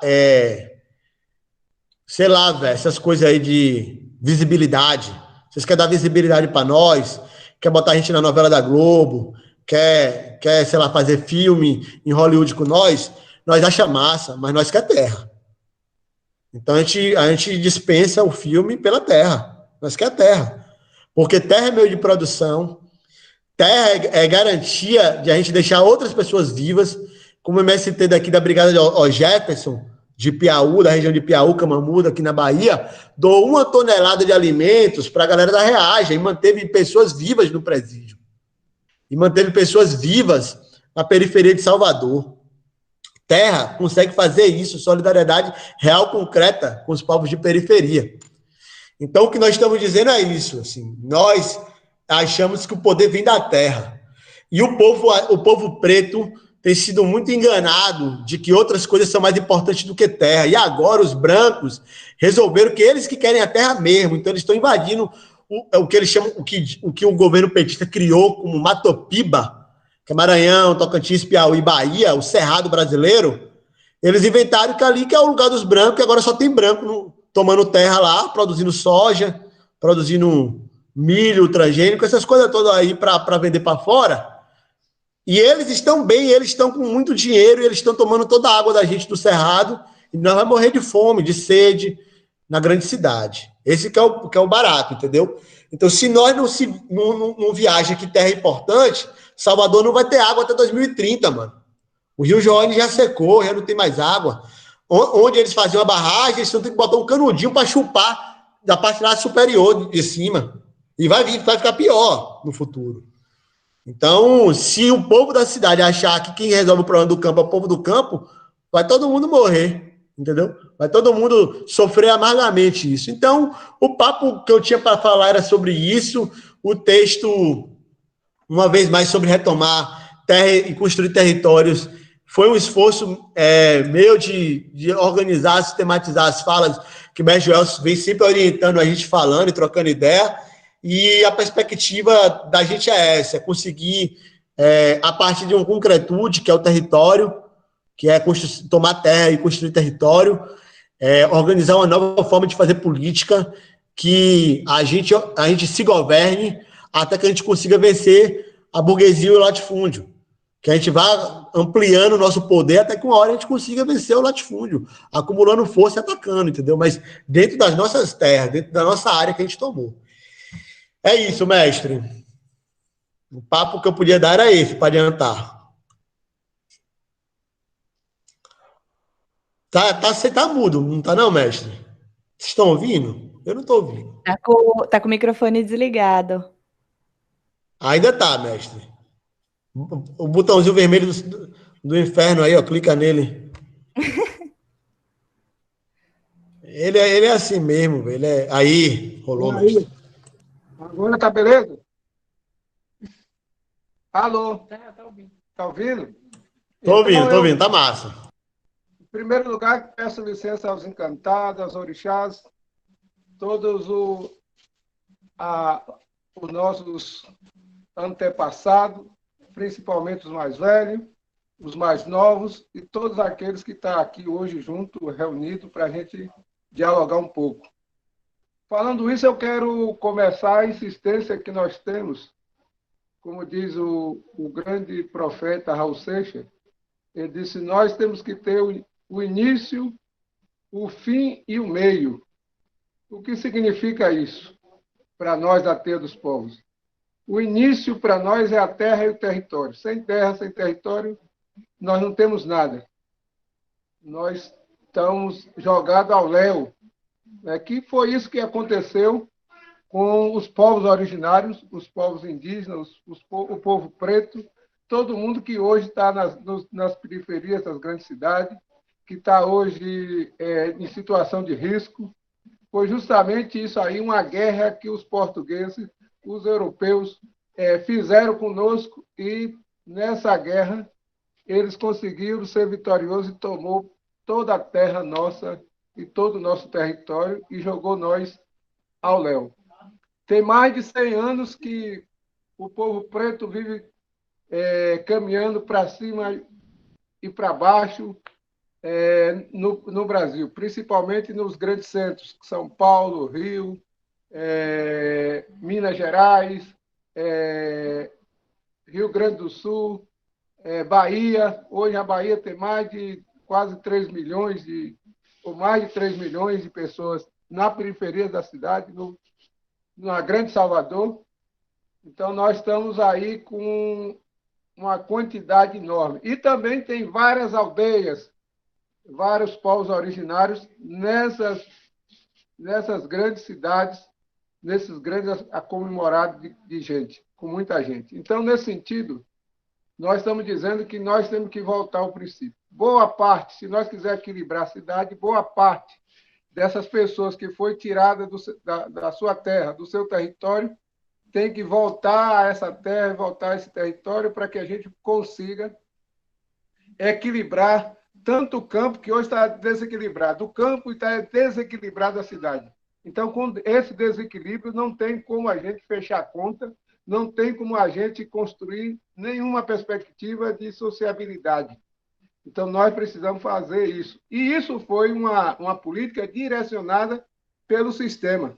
sei lá, velho, essas coisas aí de visibilidade, vocês querem dar visibilidade para nós, quer botar a gente na novela da Globo, sei lá, fazer filme em Hollywood com nós acha massa, mas nós quer terra. Então a gente dispensa o filme pela terra. Nós quer terra. Porque terra é meio de produção, terra é garantia de a gente deixar outras pessoas vivas, como o MST daqui da Brigada de Jefferson, de Piauí, da região de Piauí, Camamuda, aqui na Bahia, doou 1 tonelada de alimentos para a galera da Reagem e manteve pessoas vivas no presídio. E manteve pessoas vivas na periferia de Salvador. Terra consegue fazer isso, solidariedade real, concreta com os povos de periferia. Então, o que nós estamos dizendo é isso. Assim, nós achamos que o poder vem da terra. E o povo preto tem sido muito enganado de que outras coisas são mais importantes do que terra. E agora os brancos resolveram que eles que querem a terra mesmo. Então, eles estão invadindo o que eles chamam, o que o governo petista criou como Matopiba, que é Maranhão, Tocantins, Piauí, Bahia, o Cerrado brasileiro. Eles inventaram que ali que é o lugar dos brancos, e agora só tem branco tomando terra lá, produzindo soja, produzindo milho transgênico, essas coisas todas aí para vender para fora. E eles estão bem, eles estão com muito dinheiro, e eles estão tomando toda a água da gente do Cerrado, e nós vamos morrer de fome, de sede, na grande cidade. Esse que é o barato, entendeu? Então, se nós não viaja que terra é importante, Salvador não vai ter água até 2030, mano. O Rio Joane já secou, já não tem mais água. Onde eles faziam a barragem, eles têm que botar um canudinho para chupar da parte lá superior de cima. E vai ficar pior no futuro. Então, se o povo da cidade achar que quem resolve o problema do campo é o povo do campo, vai todo mundo morrer, entendeu? Vai todo mundo sofrer amargamente isso. Então, o papo que eu tinha para falar era sobre isso. O texto, uma vez mais, sobre retomar terra e construir territórios, foi um esforço meu de organizar, sistematizar as falas que o mestre Joel vem sempre orientando a gente, falando e trocando ideia. E a perspectiva da gente é essa, é conseguir, a partir de uma concretude, que é o território, que é tomar terra e construir território, organizar uma nova forma de fazer política, que a gente se governe até que a gente consiga vencer a burguesia e o latifúndio. Que a gente vá ampliando o nosso poder até que uma hora a gente consiga vencer o latifúndio, acumulando força e atacando, entendeu? Mas dentro das nossas terras, dentro da nossa área que a gente tomou. É isso, mestre. O papo que eu podia dar era esse, para adiantar. Você tá mudo, não tá não, mestre? Vocês estão ouvindo? Eu não estou ouvindo. Tá com o microfone desligado. Ainda tá, mestre. O botãozinho vermelho do inferno aí, ó, clica nele. Ele é assim mesmo, Aí, rolou, mestre. Agora tá beleza? Alô? Tá ouvindo. Tá ouvindo? Tô ouvindo, tá massa. Em primeiro lugar, peço licença aos encantados, aos orixás, todos os nossos antepassados, principalmente os mais velhos, os mais novos e todos aqueles que estão aqui hoje junto, reunidos, para a gente dialogar um pouco. Falando isso, eu quero começar a insistência que nós temos, como diz o grande profeta Raul Seixas, ele disse, nós temos que ter o início, o fim e o meio. O que significa isso para nós da Teia dos Povos? O início para nós é a terra e o território. Sem terra, sem território, nós não temos nada. Nós estamos jogados ao léu. Que foi isso que aconteceu com os povos originários, os povos indígenas, o povo preto, todo mundo que hoje está nas periferias das grandes cidades, que está hoje em situação de risco. Foi justamente isso aí, uma guerra que os portugueses, os europeus, fizeram conosco, e nessa guerra eles conseguiram ser vitoriosos e tomou toda a terra nossa e todo o nosso território e jogou nós ao léu. Tem mais de 100 anos que o povo preto vive caminhando para cima e para baixo no Brasil, principalmente nos grandes centros, São Paulo, Rio, Minas Gerais, Rio Grande do Sul, Bahia. Hoje a Bahia tem mais de quase 3 milhões ou mais de 3 milhões de pessoas na periferia da cidade, na Grande Salvador. Então, nós estamos aí com uma quantidade enorme. E também tem várias aldeias, vários povos originários nessas grandes cidades, nesses grandes aglomerados de gente, com muita gente. Então, nesse sentido, nós estamos dizendo que nós temos que voltar ao princípio. Boa parte, se nós quisermos equilibrar a cidade, boa parte dessas pessoas que foi tirada da sua terra, do seu território, tem que voltar a essa terra, voltar a esse território para que a gente consiga equilibrar tanto o campo, que hoje está desequilibrado, o campo está desequilibrado a cidade. Então, com esse desequilíbrio, não tem como a gente fechar a conta, não tem como a gente construir nenhuma perspectiva de sociabilidade. Então, nós precisamos fazer isso. E isso foi uma política direcionada pelo sistema.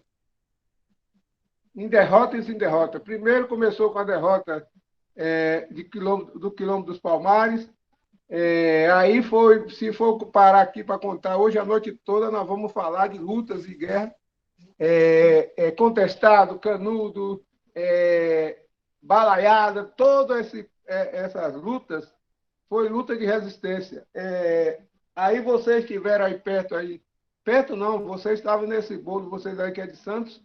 Em derrota e sem derrota. Primeiro começou com a derrota do Quilombo dos Palmares. Aí foi, se for parar aqui para contar, hoje a noite toda nós vamos falar de lutas e guerra. Contestado, Canudo, Balaiada, todas essas lutas foi luta de resistência. Aí vocês estiveram aí perto não, vocês estavam nesse bolo, vocês aí que é de Santos,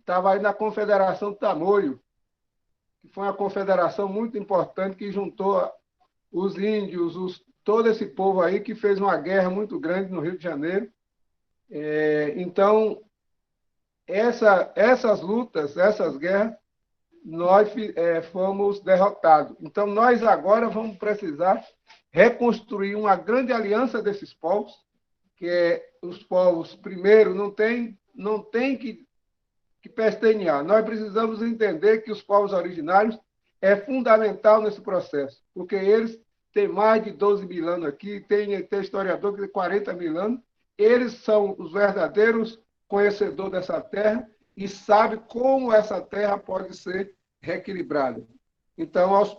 estavam aí na Confederação Tamoio, que foi uma confederação muito importante que juntou os índios, todo esse povo aí que fez uma guerra muito grande no Rio de Janeiro. Então, essas lutas, essas guerras, nós fomos derrotados. Então, nós agora vamos precisar reconstruir uma grande aliança desses povos, que os povos, primeiro, não tem que pestenear. Nós precisamos entender que os povos originários é fundamental nesse processo, porque eles têm mais de 12 mil anos aqui, tem historiador que tem 40 mil anos, eles são os verdadeiros conhecedores dessa terra e sabem como essa terra pode ser reequilibrada. Então, nós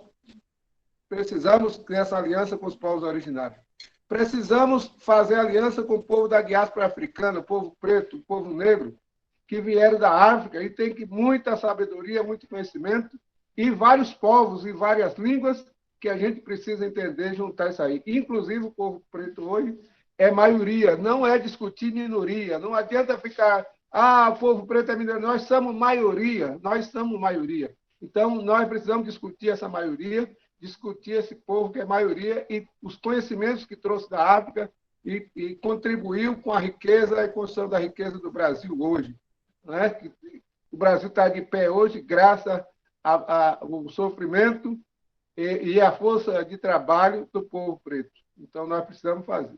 precisamos ter essa aliança com os povos originários. Precisamos fazer aliança com o povo da diáspora africana, o povo preto, o povo negro, que vieram da África e tem muita sabedoria, muito conhecimento, e vários povos e várias línguas que a gente precisa entender, juntar isso aí. Inclusive, o povo preto hoje é maioria, não é discutir minoria. Não adianta ficar, o povo preto é minoria. Nós somos maioria. Então, nós precisamos discutir essa maioria, discutir esse povo que é maioria e os conhecimentos que trouxe da África e contribuiu com a riqueza e a construção da riqueza do Brasil hoje. Não é? O Brasil está de pé hoje graças ao sofrimento e à força de trabalho do povo preto. Então, nós precisamos fazer.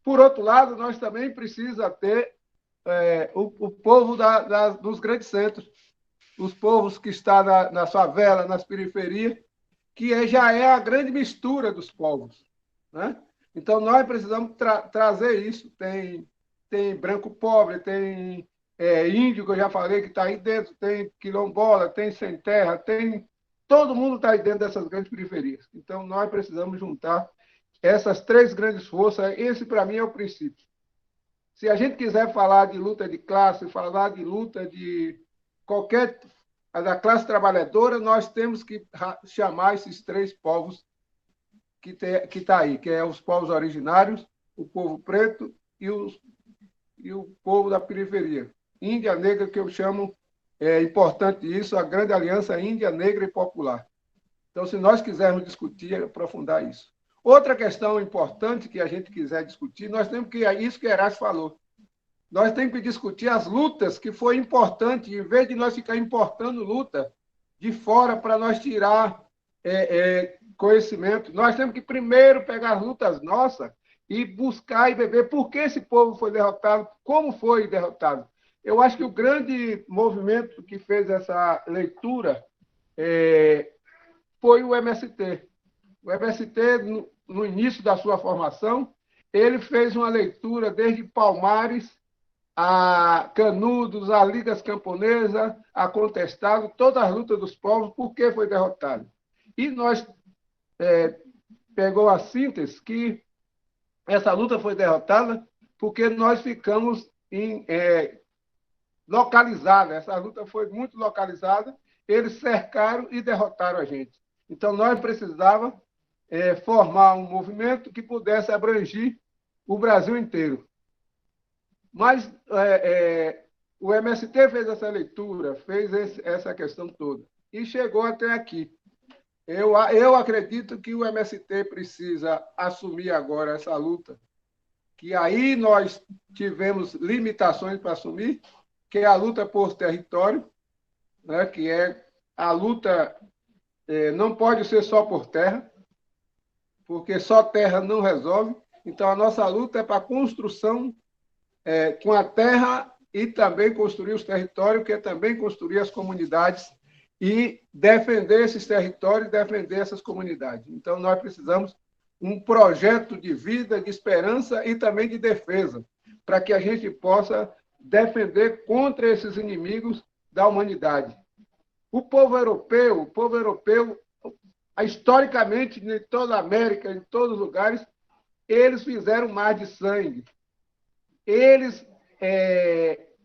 Por outro lado, nós também precisamos ter o povo dos grandes centros, os povos que estão na favela, nas periferias, que já é a grande mistura dos povos. Né? Então, nós precisamos trazer isso. Tem branco pobre, tem índio, que eu já falei, que está aí dentro, tem quilombola, tem sem terra, todo mundo está aí dentro dessas grandes periferias. Então, nós precisamos juntar essas três grandes forças. Esse, para mim, é o princípio. Se a gente quiser falar de luta de classe, falar de luta de da classe trabalhadora, nós temos que chamar esses três povos que está aí, que é os povos originários, o povo preto e o povo da periferia. Índia Negra, que eu chamo, é importante isso, a grande aliança Índia Negra e Popular. Então, se nós quisermos discutir, aprofundar isso. Outra questão importante que a gente quiser discutir, nós temos que, isso que Herácio falou, nós temos que discutir as lutas, que foi importante, em vez de nós ficar importando luta de fora para nós tirar conhecimento, nós temos que primeiro pegar as lutas nossas e buscar e ver por que esse povo foi derrotado, como foi derrotado. Eu acho que o grande movimento que fez essa leitura foi o MST. O MST, no início da sua formação, ele fez uma leitura desde Palmares a Canudos, a Ligas Camponesas, a Contestado, todas as lutas dos povos, por que foi derrotado. E nós pegou a síntese que essa luta foi derrotada porque nós ficamos localizados. Essa luta foi muito localizada, eles cercaram e derrotaram a gente. Então, nós precisávamos formar um movimento que pudesse abranger o Brasil inteiro. Mas o MST fez essa leitura, fez essa questão toda, e chegou até aqui. Eu acredito que o MST precisa assumir agora essa luta, que aí nós tivemos limitações para assumir, que é a luta por território, né, que é a luta, não pode ser só por terra, porque só terra não resolve. Então, a nossa luta é para a construção com a terra e também construir os territórios, que é também construir as comunidades e defender esses territórios, defender essas comunidades. Então, nós precisamos um projeto de vida, de esperança e também de defesa, para que a gente possa defender contra esses inimigos da humanidade. O povo europeu, historicamente, em toda a América, em todos os lugares, eles fizeram mar de sangue. Eles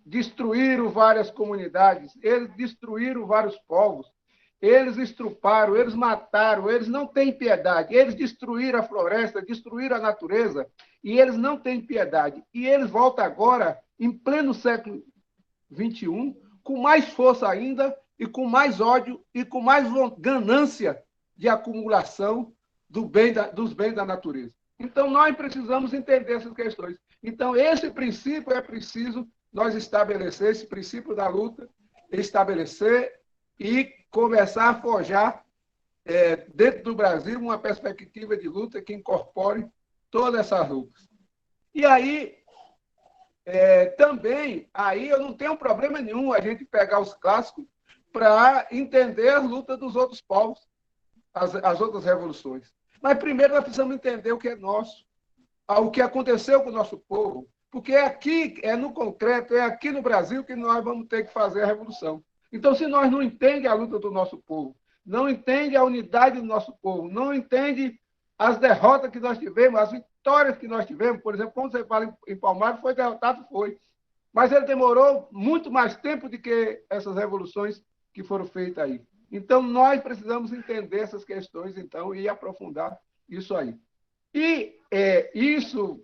destruíram várias comunidades, eles destruíram vários povos, eles estruparam, eles mataram, eles não têm piedade, eles destruíram a floresta, destruíram a natureza, e eles não têm piedade. E eles voltam agora, em pleno século XXI, com mais força ainda, e com mais ódio, e com mais ganância de acumulação dos bens da natureza. Então, nós precisamos entender essas questões. Então, esse princípio é preciso nós estabelecer, esse princípio da luta, estabelecer e começar a forjar dentro do Brasil uma perspectiva de luta que incorpore todas essas lutas. E aí, também, aí eu não tenho problema nenhum a gente pegar os clássicos para entender as lutas dos outros povos, as outras revoluções. Mas primeiro nós precisamos entender o que é nosso, o que aconteceu com o nosso povo, porque aqui, no concreto, é aqui no Brasil que nós vamos ter que fazer a revolução. Então, se nós não entendemos a luta do nosso povo, não entendemos a unidade do nosso povo, não entendemos as derrotas que nós tivemos, as vitórias que nós tivemos, por exemplo, quando você fala em Palmares, foi derrotado, foi. Mas ele demorou muito mais tempo do que essas revoluções que foram feitas aí. Então, nós precisamos entender essas questões, então, e aprofundar isso aí. E isso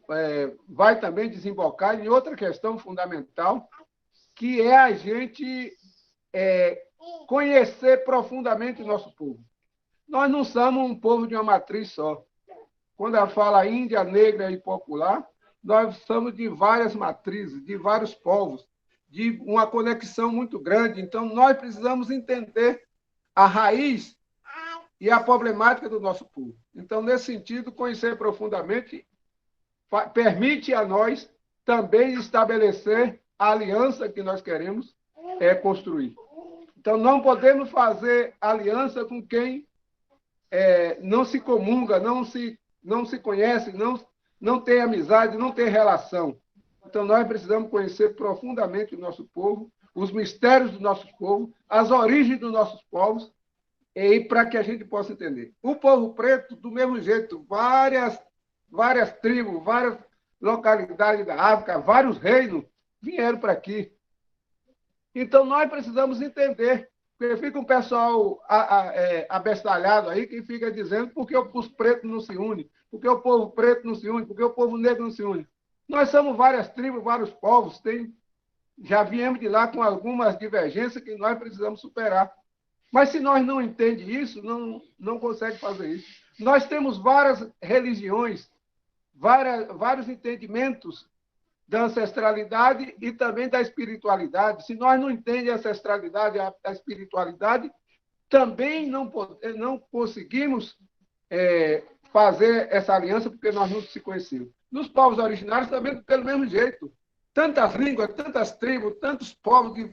vai também desembocar em outra questão fundamental, que é a gente conhecer profundamente o nosso povo. Nós não somos um povo de uma matriz só. Quando ela fala índia, negra e popular, nós somos de várias matrizes, de vários povos, de uma conexão muito grande. Então, nós precisamos entender a raiz e a problemática do nosso povo. Então, nesse sentido, conhecer profundamente permite a nós também estabelecer a aliança que nós queremos construir. Então, não podemos fazer aliança com quem não se comunga, não se conhece, não tem amizade, não tem relação. Então, nós precisamos conhecer profundamente o nosso povo, os mistérios do nosso povo, as origens dos nossos povos, e para que a gente possa entender. O povo preto, do mesmo jeito, várias tribos, várias localidades da África, vários reinos vieram para aqui. Então, nós precisamos entender, porque fica um pessoal abestalhado aí que fica dizendo por que os pretos não se unem, por que o povo preto não se une, por que o povo negro não se une. Nós somos várias tribos, vários povos, já viemos de lá com algumas divergências que nós precisamos superar. Mas se nós não entendemos isso, não consegue fazer isso. Nós temos várias religiões, vários entendimentos da ancestralidade e também da espiritualidade. Se nós não entendemos a ancestralidade e a espiritualidade, também não conseguimos fazer essa aliança porque nós não se conhecemos. Nos povos originários também, pelo mesmo jeito. Tantas línguas, tantas tribos, tantos povos de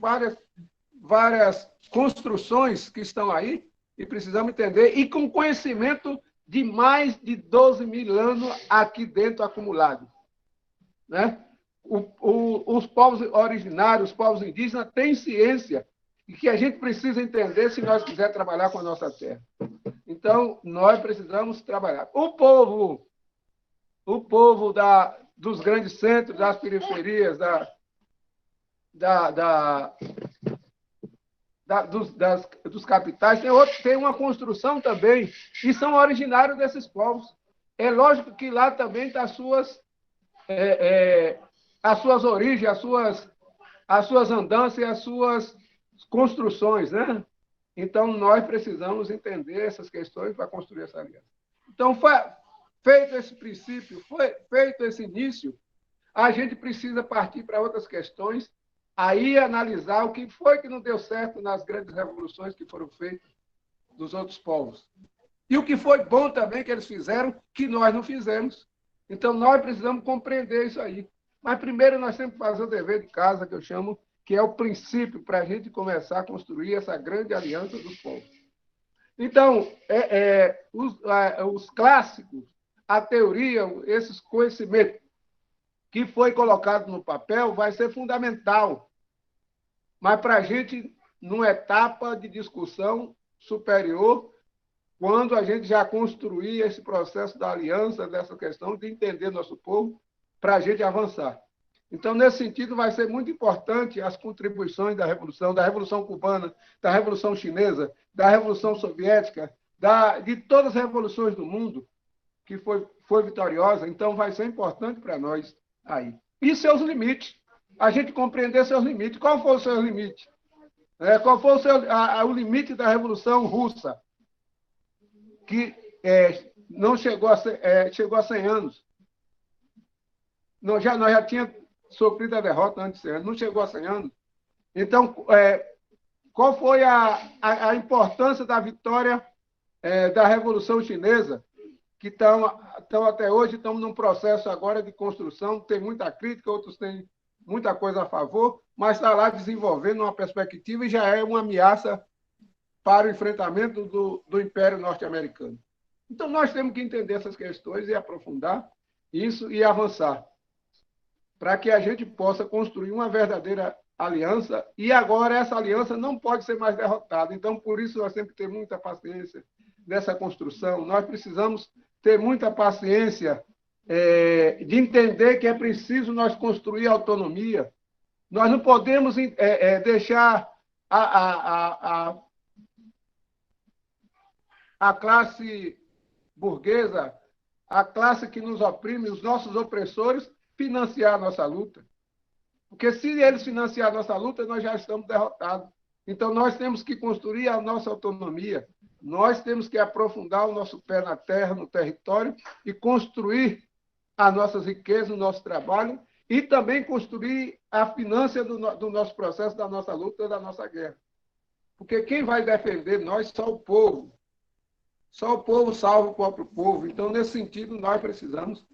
várias construções que estão aí e precisamos entender, e com conhecimento de mais de 12 mil anos aqui dentro acumulado. Né? Os povos originários, os povos indígenas, têm ciência e que a gente precisa entender se nós quisermos trabalhar com a nossa terra. Então, nós precisamos trabalhar. O povo dos grandes centros, das periferias, dos capitais, tem uma construção também, e são originários desses povos. É lógico que lá também estão as suas origens, as suas andanças e as suas construções, né? Então, nós precisamos entender essas questões para construir essa aliança. Então, feito esse princípio, foi feito esse início, a gente precisa partir para outras questões, aí analisar o que foi que não deu certo nas grandes revoluções que foram feitas dos outros povos. E o que foi bom também que eles fizeram, que nós não fizemos. Então, nós precisamos compreender isso aí. Mas, primeiro, nós temos que fazer o dever de casa, que eu chamo, que é o princípio para a gente começar a construir essa grande aliança dos povos. Então, os clássicos, a teoria, esses conhecimentos que foi colocado no papel vai ser fundamental. Mas para a gente, numa etapa de discussão superior, quando a gente já construir esse processo da aliança, dessa questão de entender nosso povo, para a gente avançar. Então, nesse sentido, vai ser muito importante as contribuições da Revolução Cubana, da Revolução Chinesa, da Revolução Soviética, de todas as revoluções do mundo, que foi vitoriosa. Então, vai ser importante para nós aí. E seus limites. A gente compreender seus limites. Qual foi o seu limite? Qual foi o limite da Revolução Russa? Que não chegou a 100 anos. Nós já tínhamos sofrido a derrota antes de 100 anos. Não chegou a 100 anos. Então, qual foi a importância da vitória da Revolução Chinesa? Que estão até hoje, estamos num processo agora de construção, tem muita crítica, outros têm muita coisa a favor, mas está lá desenvolvendo uma perspectiva e já é uma ameaça para o enfrentamento do Império Norte-Americano. Então, nós temos que entender essas questões e aprofundar isso e avançar, para que a gente possa construir uma verdadeira aliança, e agora essa aliança não pode ser mais derrotada. Então, por isso, nós temos que ter muita paciência nessa construção. Nós precisamos ter muita paciência de entender que é preciso nós construir autonomia. Nós não podemos deixar a classe burguesa, a classe que nos oprime, os nossos opressores, financiar a nossa luta. Porque se eles financiarem a nossa luta, nós já estamos derrotados. Então, nós temos que construir a nossa autonomia. Nós temos que aprofundar o nosso pé na terra, no território, e construir as nossas riquezas, o nosso trabalho, e também construir a finança do nosso processo, da nossa luta, da nossa guerra. Porque quem vai defender nós? Só o povo. Só o povo salva o próprio povo. Então, nesse sentido, nós precisamos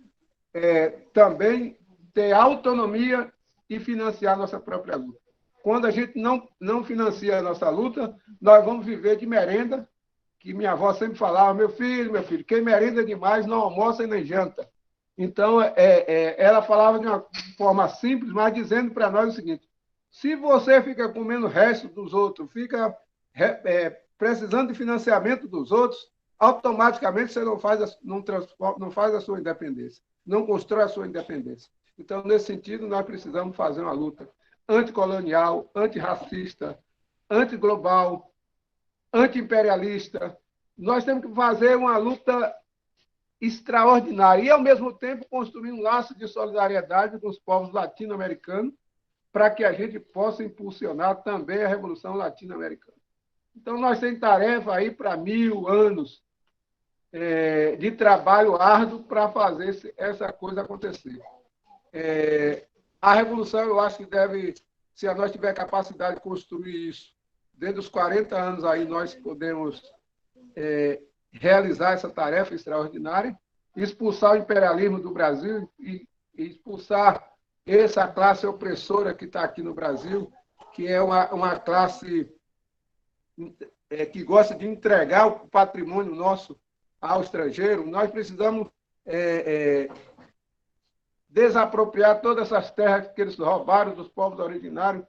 também ter autonomia e financiar a nossa própria luta. Quando a gente não financia a nossa luta, nós vamos viver de merenda, que minha avó sempre falava, meu filho, quem merenda demais não almoça e nem janta. Então, ela falava de uma forma simples, mas dizendo para nós o seguinte: se você fica comendo o resto dos outros, fica precisando de financiamento dos outros, automaticamente você não faz a sua independência, não constrói a sua independência. Então, nesse sentido, nós precisamos fazer uma luta anticolonial, antirracista, antiglobal, anti-imperialista. Nós temos que fazer uma luta extraordinária e, ao mesmo tempo, construir um laço de solidariedade com os povos latino-americanos para que a gente possa impulsionar também a Revolução Latino-Americana. Então, nós temos tarefa aí para 1000 anos de trabalho árduo para fazer essa coisa acontecer. A Revolução, eu acho que deve, se nós tiver capacidade de construir isso, dentro dos 40 anos aí nós podemos realizar essa tarefa extraordinária, expulsar o imperialismo do Brasil e expulsar essa classe opressora que está aqui no Brasil, que é uma classe que gosta de entregar o patrimônio nosso ao estrangeiro. Nós precisamos desapropriar todas essas terras que eles roubaram dos povos originários,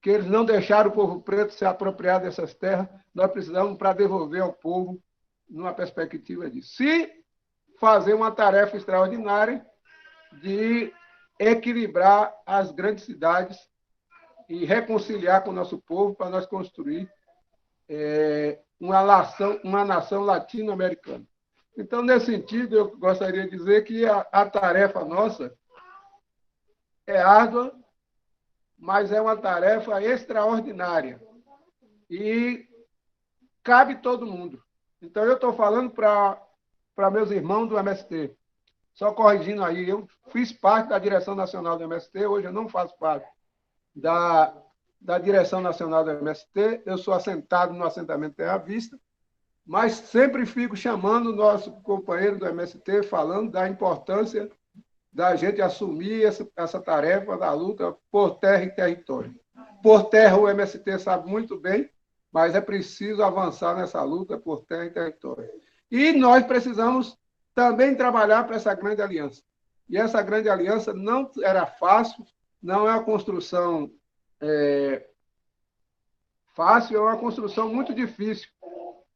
que eles não deixaram o povo preto se apropriar dessas terras. Nós precisamos para devolver ao povo numa perspectiva de se fazer uma tarefa extraordinária de equilibrar as grandes cidades e reconciliar com o nosso povo para nós construir uma nação latino-americana. Então, nesse sentido, eu gostaria de dizer que a tarefa nossa é árdua, mas é uma tarefa extraordinária e cabe todo mundo. Então, eu estou falando para meus irmãos do MST, só corrigindo aí, eu fiz parte da direção nacional do MST, hoje eu não faço parte da direção nacional do MST, eu sou assentado no assentamento Terra Vista, mas sempre fico chamando o nosso companheiro do MST, falando da importância da gente assumir essa tarefa da luta por terra e território. Por terra, o MST sabe muito bem, mas é preciso avançar nessa luta por terra e território. E nós precisamos também trabalhar para essa grande aliança. E essa grande aliança não era fácil, não é uma construção fácil, é uma construção muito difícil,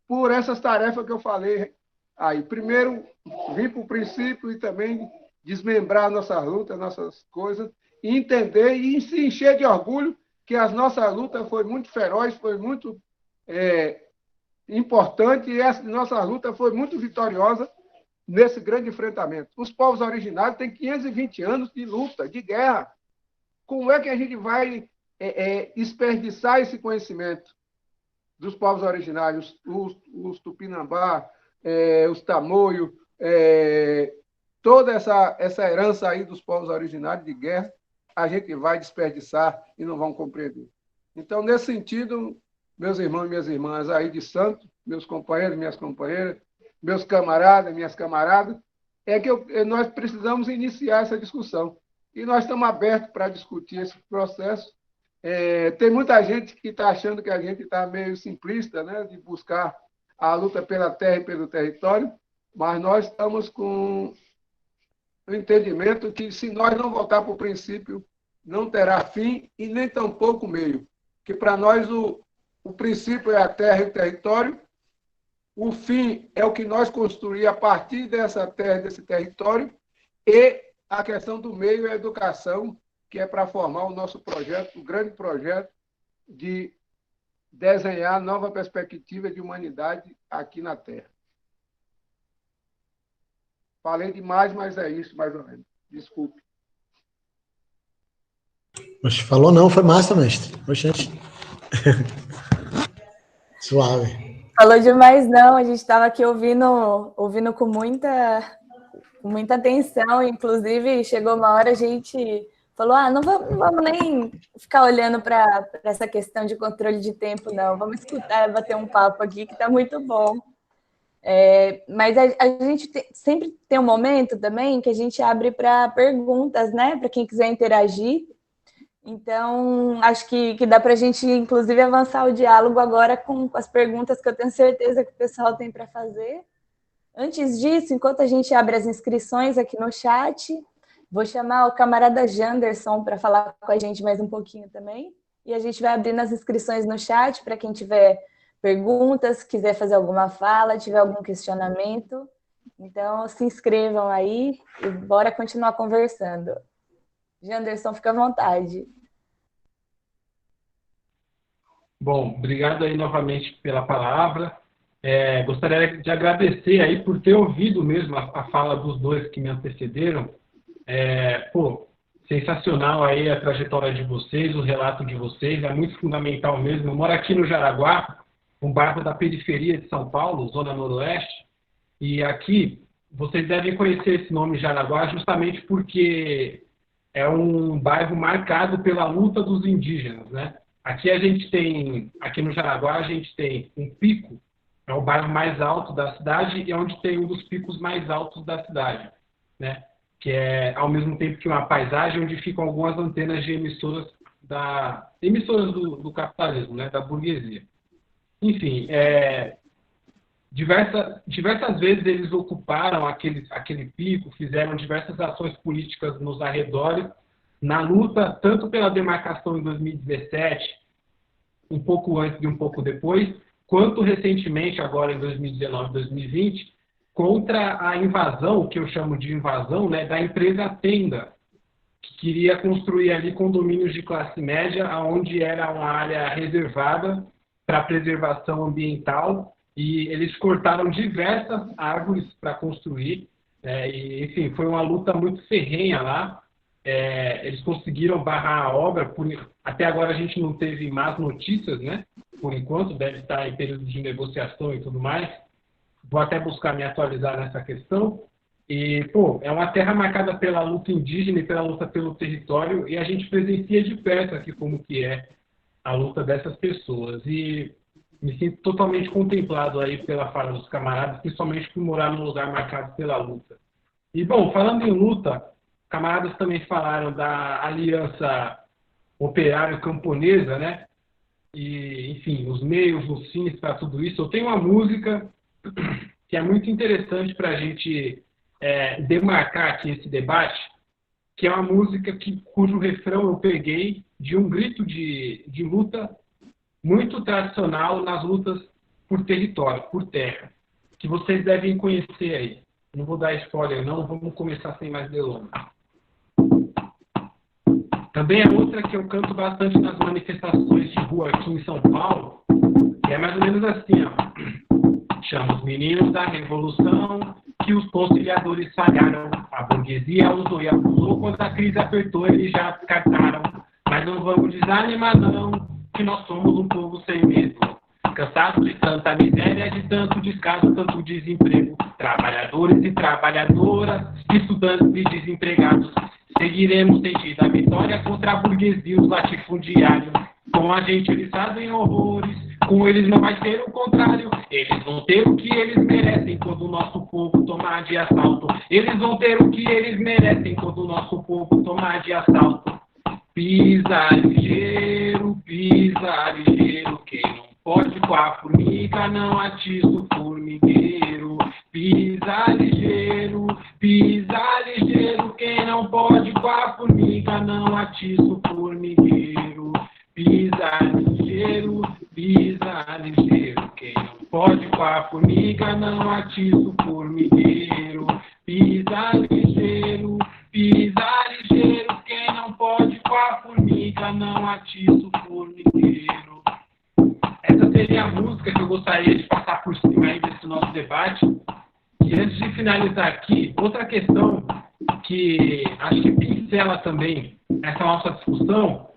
por essas tarefas que eu falei aí. Primeiro, vir para o princípio e também desmembrar nossas lutas, nossas coisas, e entender e se encher de orgulho que a nossa luta foi muito feroz, foi muito importante, e essa nossa luta foi muito vitoriosa nesse grande enfrentamento. Os povos originários têm 520 anos de luta, de guerra. Como é que a gente vai desperdiçar esse conhecimento dos povos originários, os Tupinambá, os Tamoio, toda essa herança aí dos povos originários de guerra, a gente vai desperdiçar e não vão compreender. Então, nesse sentido, meus irmãos e minhas irmãs aí de Santo, meus companheiros, minhas companheiras, meus camaradas, minhas camaradas, nós precisamos iniciar essa discussão. E nós estamos abertos para discutir esse processo. Tem muita gente que está achando que a gente está meio simplista, né, de buscar a luta pela terra e pelo território, mas nós estamos com o entendimento que, se nós não voltar para o princípio, não terá fim e nem tampouco meio. Que para nós o princípio é a terra e o território, o fim é o que nós construímos a partir dessa terra, desse território, e a questão do meio é a educação, que é para formar o nosso projeto, o grande projeto de desenhar nova perspectiva de humanidade aqui na Terra. Falei demais, mas é isso, mais ou menos. Desculpe. Mas falou não, foi massa, mestre. Oxente. Suave. Falou demais, não. A gente estava aqui ouvindo com muita atenção. Inclusive, chegou uma hora a gente falou: não vamos nem ficar olhando para essa questão de controle de tempo, não. Vamos escutar, bater um papo aqui, que está muito bom. Mas a gente sempre tem um momento também que a gente abre para perguntas, né? Para quem quiser interagir. Então, acho que dá para a gente, inclusive, avançar o diálogo agora com as perguntas que eu tenho certeza que o pessoal tem para fazer. Antes disso, enquanto a gente abre as inscrições aqui no chat, vou chamar o camarada Janderson para falar com a gente mais um pouquinho também. E a gente vai abrindo as inscrições no chat para quem tiver perguntas, quiser fazer alguma fala, tiver algum questionamento. Então, se inscrevam aí e bora continuar conversando. Janderson, fica à vontade. Bom, obrigado aí novamente pela palavra. Gostaria de agradecer aí por ter ouvido mesmo a fala dos dois que me antecederam. Sensacional aí a trajetória de vocês, o relato de vocês, é muito fundamental mesmo. Eu moro aqui no Jaraguá, um bairro da periferia de São Paulo, Zona Noroeste, e aqui vocês devem conhecer esse nome Jaraguá justamente porque é um bairro marcado pela luta dos indígenas, né? Aqui no Jaraguá a gente tem um pico, é o bairro mais alto da cidade e é onde tem um dos picos mais altos da cidade, né? Que é ao mesmo tempo que uma paisagem onde ficam algumas antenas de emissoras do capitalismo, né? Da burguesia. Enfim, diversas vezes eles ocuparam aquele pico, fizeram diversas ações políticas nos arredores, na luta tanto pela demarcação em 2017, um pouco antes e um pouco depois, quanto recentemente, agora em 2019, 2020, contra a invasão, que eu chamo de invasão, né, da empresa Tenda, que queria construir ali condomínios de classe média, onde era uma área reservada para preservação ambiental, e eles cortaram diversas árvores para construir, e, enfim, foi uma luta muito ferrenha lá. Eles conseguiram barrar a obra, até agora a gente não teve más notícias, né? Por enquanto, deve estar em período de negociação e tudo mais. Vou até buscar me atualizar nessa questão. E, é uma terra marcada pela luta indígena e pela luta pelo território, e a gente presencia de perto aqui como que é a luta dessas pessoas. E me sinto totalmente contemplado aí pela fala dos camaradas, principalmente por morar num lugar marcado pela luta. E, falando em luta, camaradas também falaram da aliança operário-camponesa, né? E, enfim, os meios, os fins para tudo isso. Eu tenho uma música que é muito interessante para a gente demarcar aqui esse debate, que é uma música cujo refrão eu peguei de um grito de luta muito tradicional nas lutas por território, por terra, que vocês devem conhecer aí. Não vou dar spoiler não, vamos começar sem mais delongas. Também é outra que eu canto bastante nas manifestações de rua aqui em São Paulo, que é mais ou menos assim, ó. Chama os meninos da revolução, que os conciliadores falharam. A burguesia usou e abusou, quando a crise apertou, eles já descartaram. Mas não vamos desanimar não, que nós somos um povo sem medo. Cansado de tanta miséria, de tanto descaso, tanto desemprego. Trabalhadores e trabalhadoras, estudantes e desempregados. Seguiremos sentindo a vitória contra a burguesia e os latifundiários. Com a gente eles fazem horrores, com eles não vai ser o contrário. Eles vão ter o que eles merecem quando o nosso povo tomar de assalto. Eles vão ter o que eles merecem quando o nosso povo tomar de assalto. Pisa ligeiro, quem não pode com a formiga não atiça o formigueiro. Pisa ligeiro, quem não pode com a formiga não atiça o formigueiro. Pisa ligeiro, quem não pode com a formiga não atiça o formigueiro. Pisa ligeiro, quem não pode com a formiga não atiça o formigueiro. Essa seria a música que eu gostaria de passar por cima aí desse nosso debate. E antes de finalizar aqui, outra questão que acho que pincela também essa nossa discussão,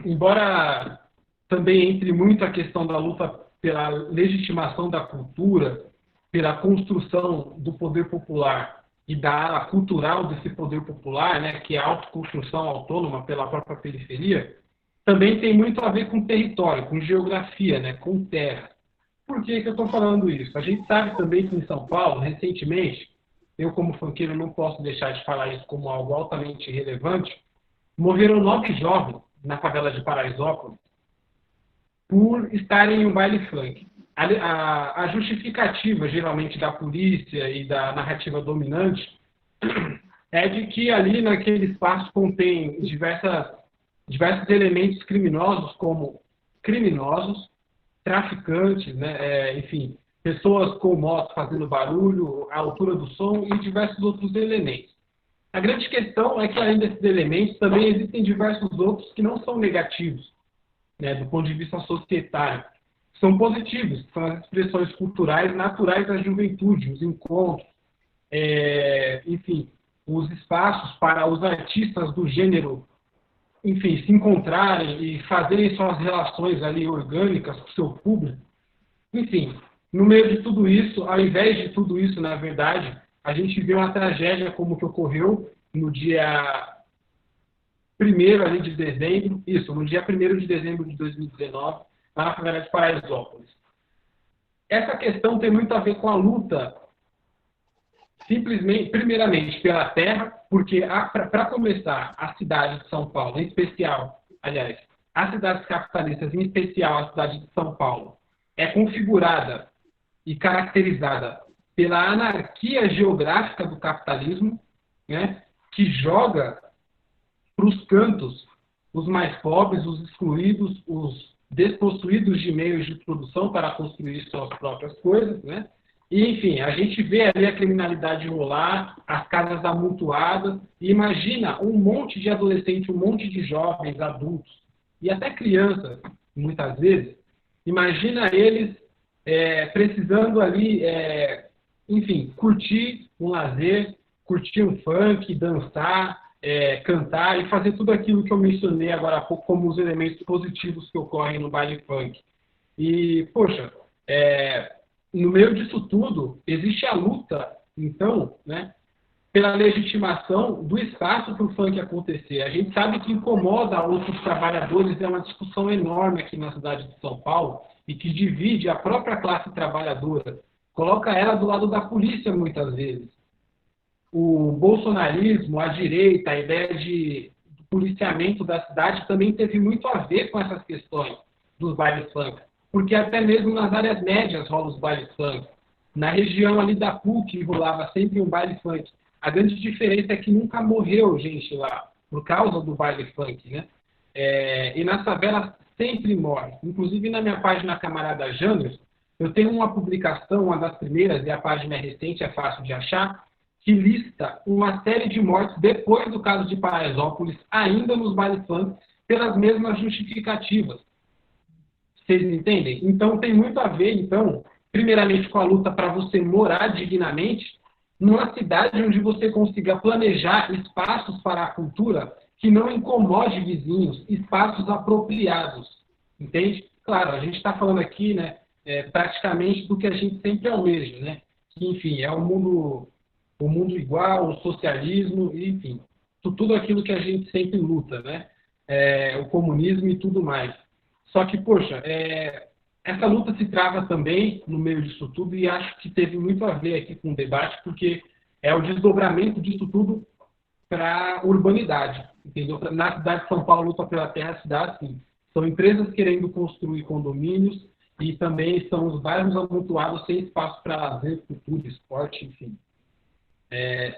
embora também entre muito a questão da luta pela legitimação da cultura, pela construção do poder popular e da ala cultural desse poder popular, né, que é a autoconstrução autônoma pela própria periferia, também tem muito a ver com território, com geografia, né, com terra. Por que eu estou falando isso? A gente sabe também que em São Paulo, recentemente, eu como funkeiro não posso deixar de falar isso como algo altamente relevante, morreram 9 jovens na favela de Paraisópolis por estarem em um baile funk. A justificativa, geralmente, da polícia e da narrativa dominante é de que ali naquele espaço contém diversos elementos criminosos, como criminosos, traficantes, né, enfim, pessoas com moto fazendo barulho, a altura do som e diversos outros elementos. A grande questão é que, além desses elementos, também existem diversos outros que não são negativos, né, do ponto de vista societário. São positivos, que são as expressões culturais naturais da juventude, os encontros, enfim, os espaços para os artistas do gênero, enfim, se encontrarem e fazerem suas relações ali orgânicas com o seu público. Enfim, no meio de tudo isso, ao invés de tudo isso, na verdade, a gente vê uma tragédia como que ocorreu no dia 1º ali de dezembro, no dia 1º de dezembro de 2019, lá na favela de Paraisópolis. Essa questão tem muito a ver com a luta, simplesmente, primeiramente, pela terra, porque, para começar, a cidade de São Paulo, em especial, aliás, as cidades capitalistas, em especial a cidade de São Paulo, é configurada e caracterizada pela anarquia geográfica do capitalismo, né, que joga para os cantos os mais pobres, os excluídos, os despossuídos de meios de produção para construir suas próprias coisas, né? E, enfim, a gente vê ali a criminalidade rolar, as casas amontoadas, e imagina um monte de adolescentes, um monte de jovens, adultos, e até crianças, muitas vezes, imagina eles precisando ali, enfim, curtir um lazer, curtir um funk, dançar, cantar e fazer tudo aquilo que eu mencionei agora há pouco como os elementos positivos que ocorrem no baile funk. E, poxa, no meio disso tudo, existe a luta, então, né, pela legitimação do espaço para o funk acontecer. A gente sabe que incomoda outros trabalhadores, é uma discussão enorme aqui na cidade de São Paulo e que divide a própria classe trabalhadora, coloca ela do lado da polícia muitas vezes. O bolsonarismo, a direita, a ideia de policiamento da cidade também teve muito a ver com essas questões dos bailes funk, porque até mesmo nas áreas médias rolam os bailes funk. Na região ali da PUC rolava sempre um baile funk. A grande diferença é que nunca morreu gente lá por causa do baile funk, né? E nas favelas sempre morre. Inclusive na minha página Camarada Jander, eu tenho uma publicação, uma das primeiras, e a página é recente, é fácil de achar, que lista uma série de mortes depois do caso de Paraisópolis, ainda nos bailes funk, pelas mesmas justificativas. Vocês entendem? Então tem muito a ver, então, primeiramente com a luta para você morar dignamente numa cidade onde você consiga planejar espaços para a cultura que não incomode vizinhos, espaços apropriados. Entende? Claro, a gente está falando aqui, né, praticamente do que a gente sempre almeja, né? Que, enfim, é o mundo igual, o socialismo, enfim, tudo aquilo que a gente sempre luta, né? O comunismo e tudo mais. Só que, poxa, essa luta se trava também no meio disso tudo e acho que teve muito a ver aqui com o debate, porque é o desdobramento disso tudo para a urbanidade, entendeu? Na cidade de São Paulo, luta pela terra, cidade, sim. São empresas querendo construir condomínios e também são os bairros amontoados sem espaço para lazer, cultura, esporte, enfim.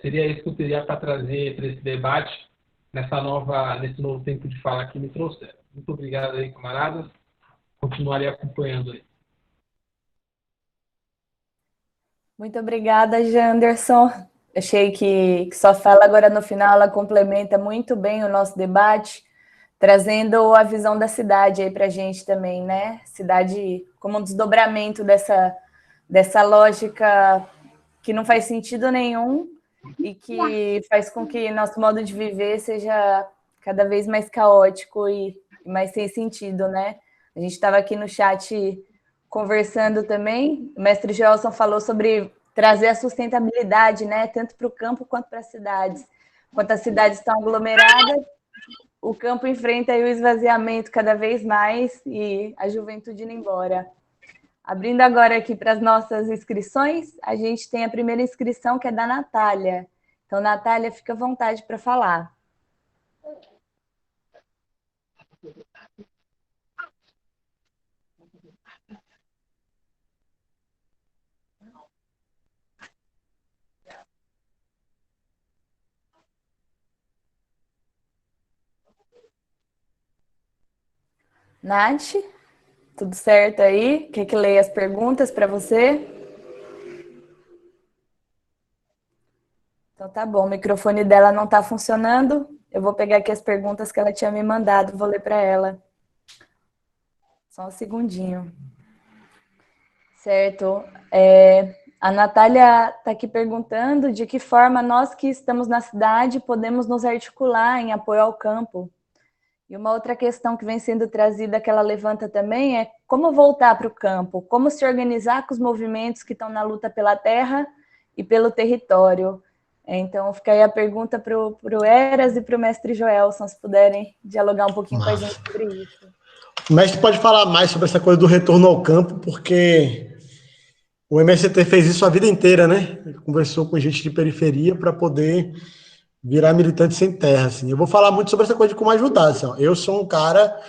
Seria isso que eu teria para trazer para esse debate, nesse novo tempo de fala que me trouxeram. Muito obrigado aí, camaradas. Continuarei acompanhando aí. Muito obrigada, Janderson. Achei que sua fala agora no final ela complementa muito bem o nosso debate, trazendo a visão da cidade aí para a gente também, né? Cidade como um desdobramento dessa lógica que não faz sentido nenhum e que faz com que nosso modo de viver seja cada vez mais caótico e mais sem sentido, né? A gente estava aqui no chat conversando também, o mestre Gelson falou sobre trazer a sustentabilidade, né? Tanto para o campo quanto para as cidades. Enquanto as cidades estão aglomeradas, o campo enfrenta aí o esvaziamento cada vez mais e a juventude indo embora. Abrindo agora aqui para as nossas inscrições, a gente tem a primeira inscrição, que é da Natália. Então, Natália, fica à vontade para falar. Nath, tudo certo aí? Quer que leia as perguntas para você? Então tá bom, o microfone dela não está funcionando. Eu vou pegar aqui as perguntas que ela tinha me mandado, vou ler para ela. Só um segundinho. Certo. A Natália está aqui perguntando de que forma nós que estamos na cidade podemos nos articular em apoio ao campo. E uma outra questão que vem sendo trazida, que ela levanta também, é como voltar para o campo, como se organizar com os movimentos que estão na luta pela terra e pelo território. Então, fica aí a pergunta para o Eras e para o mestre Joelson, se puderem dialogar um pouquinho com a gente sobre isso. O mestre pode falar mais sobre essa coisa do retorno ao campo, porque o MST fez isso a vida inteira, né? Ele conversou com gente de periferia para poder virar militante sem terra, assim. Eu vou falar muito sobre essa coisa de como ajudar, assim, ó. Eu sou um cara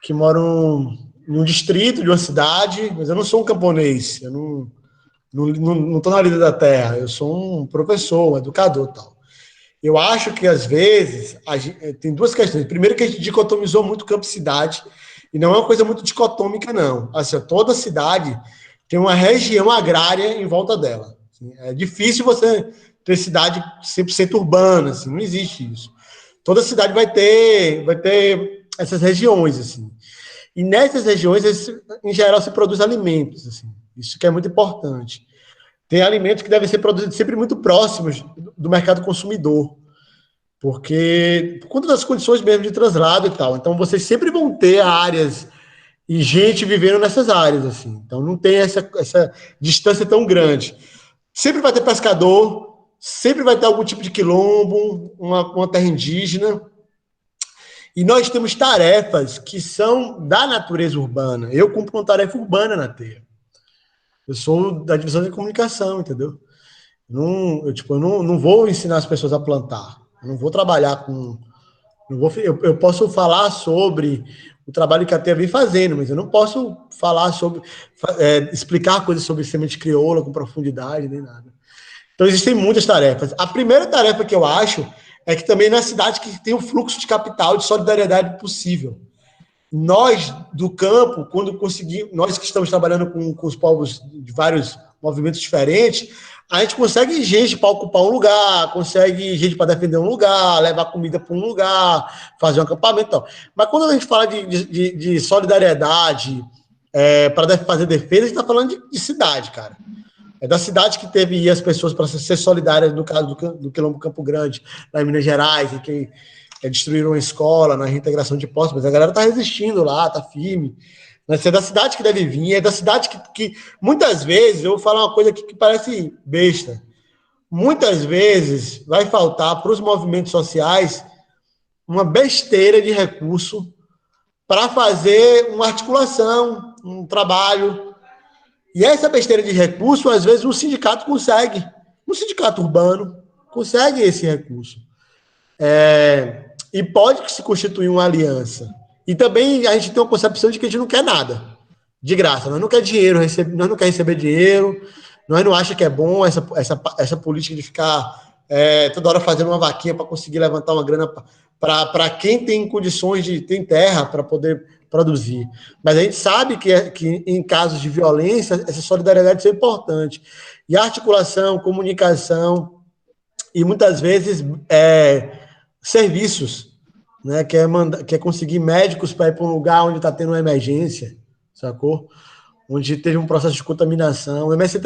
que moro em um distrito de uma cidade, mas eu não sou um camponês, eu não estou na lida da terra, eu sou um professor, um educador e tal. Eu acho que, às vezes, tem duas questões. Primeiro, que a gente dicotomizou muito campo e cidade, E não é uma coisa muito dicotômica, não. Assim, toda cidade tem uma região agrária em volta dela. Assim, é difícil você ter cidade 100% urbana, assim, não existe isso. Toda cidade vai ter essas regiões, assim. E nessas regiões, em geral, se produz alimentos, assim. Isso que é muito importante. Tem alimentos que devem ser produzidos sempre muito próximos do mercado consumidor, porque por conta das condições mesmo de traslado e tal. Então, vocês sempre vão ter áreas e gente vivendo nessas áreas, assim. Então, não tem essa distância tão grande. Sempre vai ter pescador, sempre vai ter algum tipo de quilombo, uma terra indígena. E nós temos tarefas que são da natureza urbana. Eu cumpro uma tarefa urbana na TEIA. Eu sou da divisão de comunicação, entendeu? Eu não vou ensinar as pessoas a plantar. Eu não vou trabalhar com. Eu posso falar sobre o trabalho que a TEIA vem fazendo, mas eu não posso falar sobre. Explicar coisas sobre semente crioula com profundidade, nem nada. Então, existem muitas tarefas. A primeira tarefa que eu acho é que também na cidade que tem um fluxo de capital, de solidariedade possível. Nós, do campo, quando conseguimos, nós que estamos trabalhando com os povos de vários movimentos diferentes, a gente consegue gente para ocupar um lugar, consegue gente para defender um lugar, levar comida para um lugar, fazer um acampamento e tal. Mas quando a gente fala de solidariedade, para fazer defesa, a gente está falando de cidade, cara. É da cidade que teve as pessoas para ser solidárias, no caso do Quilombo Campo Grande, lá em Minas Gerais, que destruíram uma escola na reintegração de postos, mas a galera está resistindo lá, está firme. Mas é da cidade que deve vir, é da cidade que muitas vezes, eu vou falar uma coisa aqui que parece besta, muitas vezes vai faltar para os movimentos sociais uma besteira de recurso para fazer uma articulação, um trabalho. E essa besteira de recurso, às vezes, um sindicato consegue. Um sindicato urbano consegue esse recurso. E pode se constituir uma aliança. E também a gente tem uma concepção de que a gente não quer nada de graça. Nós não queremos dinheiro, nós não queremos receber dinheiro, nós não achamos que é bom essa política de ficar toda hora fazendo uma vaquinha para conseguir levantar uma grana para quem tem condições tem terra para poder produzir. Mas a gente sabe que em casos de violência, essa solidariedade é importante. E a articulação, comunicação e muitas vezes serviços, né? Quer conseguir médicos para ir para um lugar onde está tendo uma emergência, sacou? Onde teve um processo de contaminação. O MST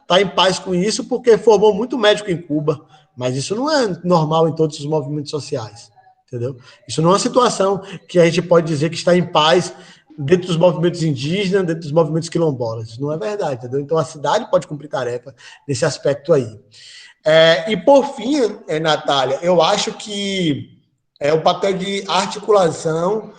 tá em paz com isso porque formou muito médico em Cuba, mas isso não é normal em todos os movimentos sociais, entendeu? Isso não é uma situação que a gente pode dizer que está em paz dentro dos movimentos indígenas, dentro dos movimentos quilombolas. Isso não é verdade, entendeu? Então a cidade pode cumprir tarefa nesse aspecto aí. E por fim, Natália, eu acho que o papel de articulação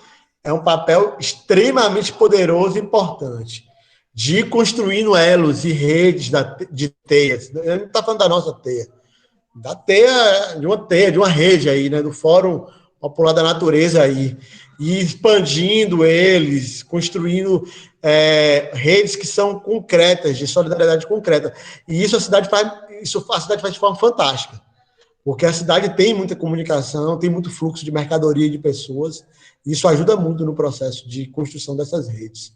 é um papel extremamente poderoso e importante, de ir construindo elos e redes de teias. Eu não estou falando da nossa teia, da teia, de uma rede aí, né, do Fórum Popular da Natureza aí, e expandindo eles, construindo redes que são concretas, de solidariedade concreta. E isso a cidade faz de forma fantástica, porque a cidade tem muita comunicação, tem muito fluxo de mercadoria e de pessoas, e isso ajuda muito no processo de construção dessas redes.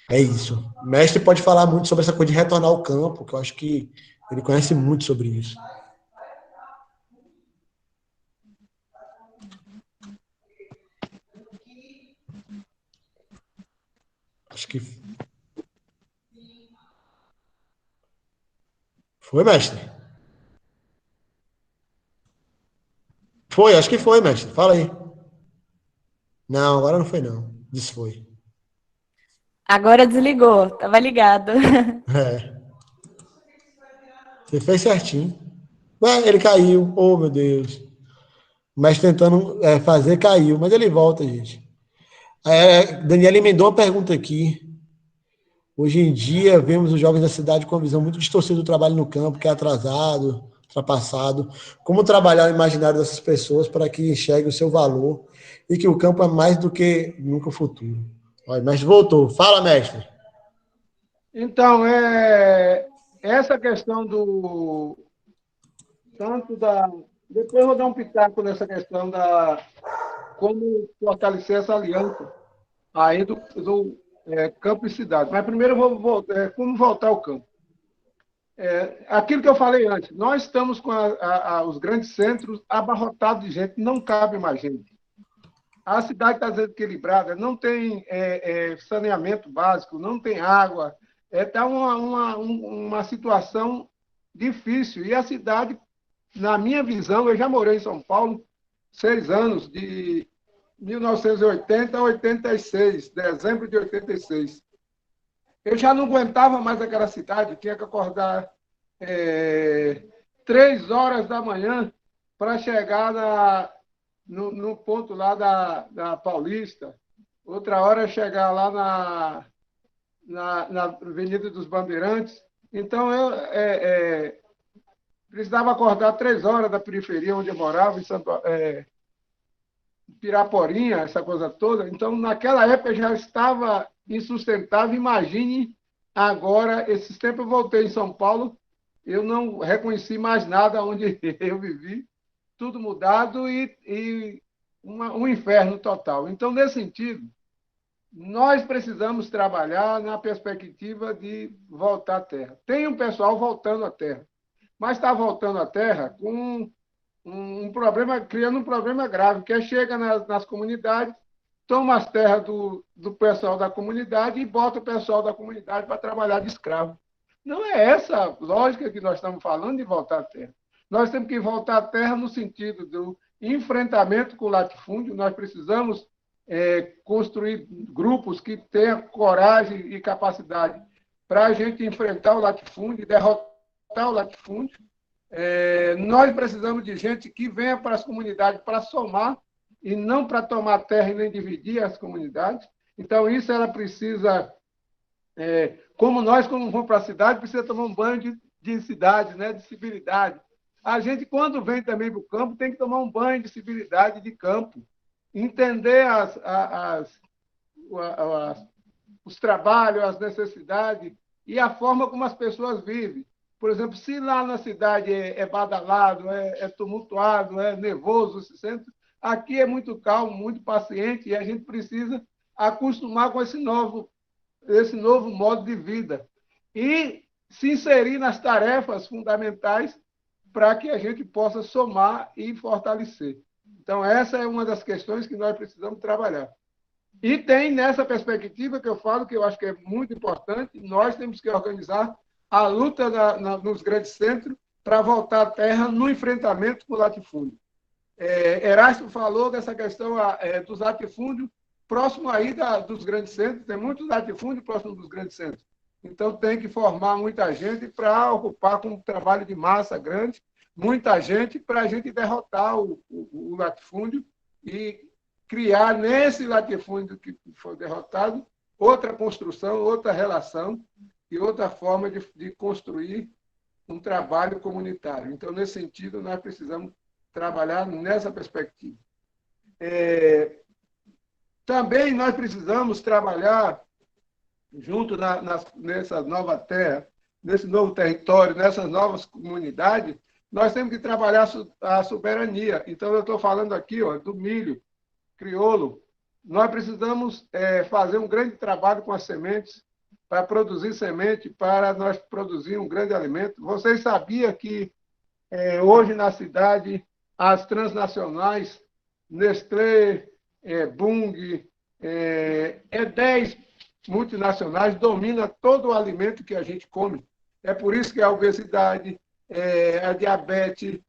É isso. O mestre pode falar muito sobre essa coisa de retornar ao campo, que eu acho que ele conhece muito sobre isso. Acho que... Foi, mestre? Foi, acho que foi, mestre. Fala aí. Não, agora não foi, não. Disse foi. Agora desligou, tava ligado. Você fez certinho. Ué, ele caiu. Oh, meu Deus. Mas tentando fazer, caiu. Mas ele volta, gente. Daniela emendou uma pergunta aqui. Hoje em dia, vemos os jovens da cidade com uma visão muito distorcida do trabalho no campo, que é atrasado, ultrapassado. Como trabalhar o imaginário dessas pessoas para que enxerguem o seu valor e que o campo é mais do que nunca o futuro? Olha, mestre voltou. Fala, mestre. Então, essa questão do... Tanto da... Depois eu vou dar um pitaco nessa questão da... Como fortalecer essa aliança aí do campo e cidade. Mas primeiro eu vou como voltar ao campo. Aquilo que eu falei antes, nós estamos com os grandes centros abarrotados de gente, não cabe mais gente. A cidade está desequilibrada, não tem saneamento básico, não tem água, está uma situação difícil. E a cidade, na minha visão, eu já morei em São Paulo 6 anos, de 1980 a 86, dezembro de 86. Eu já não aguentava mais aquela cidade, tinha que acordar 3 horas da manhã para chegar no ponto lá da Paulista. Outra hora chegar lá na Avenida dos Bandeirantes. Então, eu precisava acordar 3 horas da periferia onde eu morava, em Piraporinha, essa coisa toda. Então, naquela época já estava insustentável. Imagine agora, esses tempos eu voltei em São Paulo, eu não reconheci mais nada onde eu vivi, tudo mudado e um inferno total. Então, nesse sentido, nós precisamos trabalhar na perspectiva de voltar à terra. Tem um pessoal voltando à terra, mas está voltando à terra com um problema, criando um problema grave, que chega nas comunidades, toma as terras do pessoal da comunidade e bota o pessoal da comunidade para trabalhar de escravo. Não é essa lógica que nós estamos falando de voltar à terra. Nós temos que voltar à terra no sentido do enfrentamento com o latifúndio. Nós precisamos construir grupos que tenham coragem e capacidade para a gente enfrentar o latifúndio, derrotar o latifúndio. Nós precisamos de gente que venha para as comunidades para somar e não para tomar terra e nem dividir as comunidades. Então, isso ela precisa, como nós, quando vamos para a cidade, precisa tomar um banho de cidade, né, de civilidade. A gente, quando vem também para o campo, tem que tomar um banho de civilidade de campo, entender os trabalhos, as necessidades e a forma como as pessoas vivem. Por exemplo, se lá na cidade é badalado, é tumultuado, é nervoso esse centro, aqui é muito calmo, muito paciente, e a gente precisa acostumar com esse novo modo de vida e se inserir nas tarefas fundamentais para que a gente possa somar e fortalecer. Então, essa é uma das questões que nós precisamos trabalhar. E tem nessa perspectiva que eu falo, que eu acho que é muito importante, nós temos que organizar a luta nos grandes centros para voltar à terra no enfrentamento com o latifúndio. Erasto falou dessa questão dos latifúndios próximo aí dos grandes centros, tem muitos latifúndios próximo dos grandes centros. Então, tem que formar muita gente para ocupar com um trabalho de massa grande, muita gente para a gente derrotar o latifúndio e criar nesse latifúndio que foi derrotado outra construção, outra relação e outra forma de construir um trabalho comunitário. Então, nesse sentido, nós precisamos trabalhar nessa perspectiva. Também nós precisamos trabalhar junto nessa nova terra, nesse novo território, nessas novas comunidades, nós temos que trabalhar a soberania. Então, eu estou falando aqui do milho crioulo. Nós precisamos fazer um grande trabalho com as sementes, para produzir semente, para nós produzir um grande alimento. Vocês sabiam que hoje na cidade, as transnacionais, Nestlé, Bunge, 10 multinacionais dominam todo o alimento que a gente come. É por isso que a obesidade, a diabetes,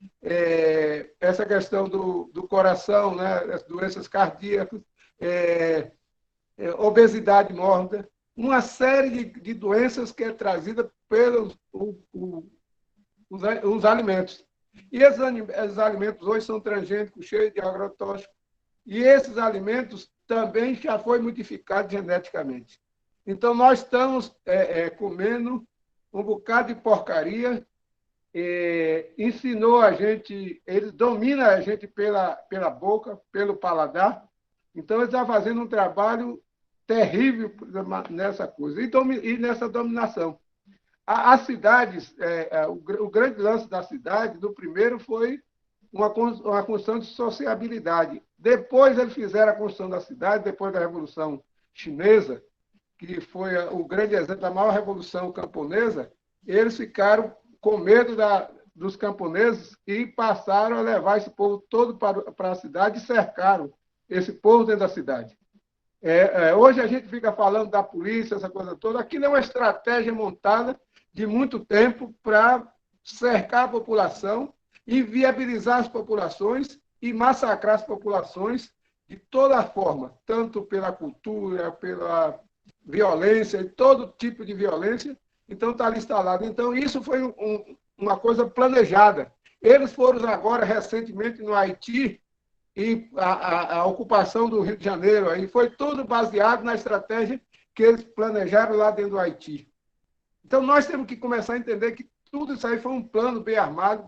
essa questão do coração, né, as doenças cardíacas, obesidade mórbida, uma série de doenças que é trazida pelos os alimentos. E esses alimentos hoje são transgênicos, cheios de agrotóxicos, e esses alimentos também já foi modificado geneticamente. Então, nós estamos comendo um bocado de porcaria, ensinou a gente, eles dominam a gente pela boca, pelo paladar. Então, eles estão fazendo um trabalho terrível nessa coisa, e nessa dominação. As cidades, o grande lance da cidade, do primeiro foi uma construção de sociabilidade. Depois eles fizeram a construção da cidade, depois da Revolução chinesa, que foi o grande exemplo da maior revolução camponesa, eles ficaram com medo dos camponeses e passaram a levar esse povo todo para a cidade e cercaram esse povo dentro da cidade. Hoje a gente fica falando da polícia, essa coisa toda. Aquilo é uma estratégia montada de muito tempo para cercar a população, inviabilizar as populações e massacrar as populações de toda forma, tanto pela cultura, pela violência, todo tipo de violência. Então, está ali instalado. Então, isso foi uma coisa planejada. Eles foram agora, recentemente, no Haiti, e a ocupação do Rio de Janeiro, aí foi tudo baseado na estratégia que eles planejaram lá dentro do Haiti. Então, nós temos que começar a entender que tudo isso aí foi um plano bem armado,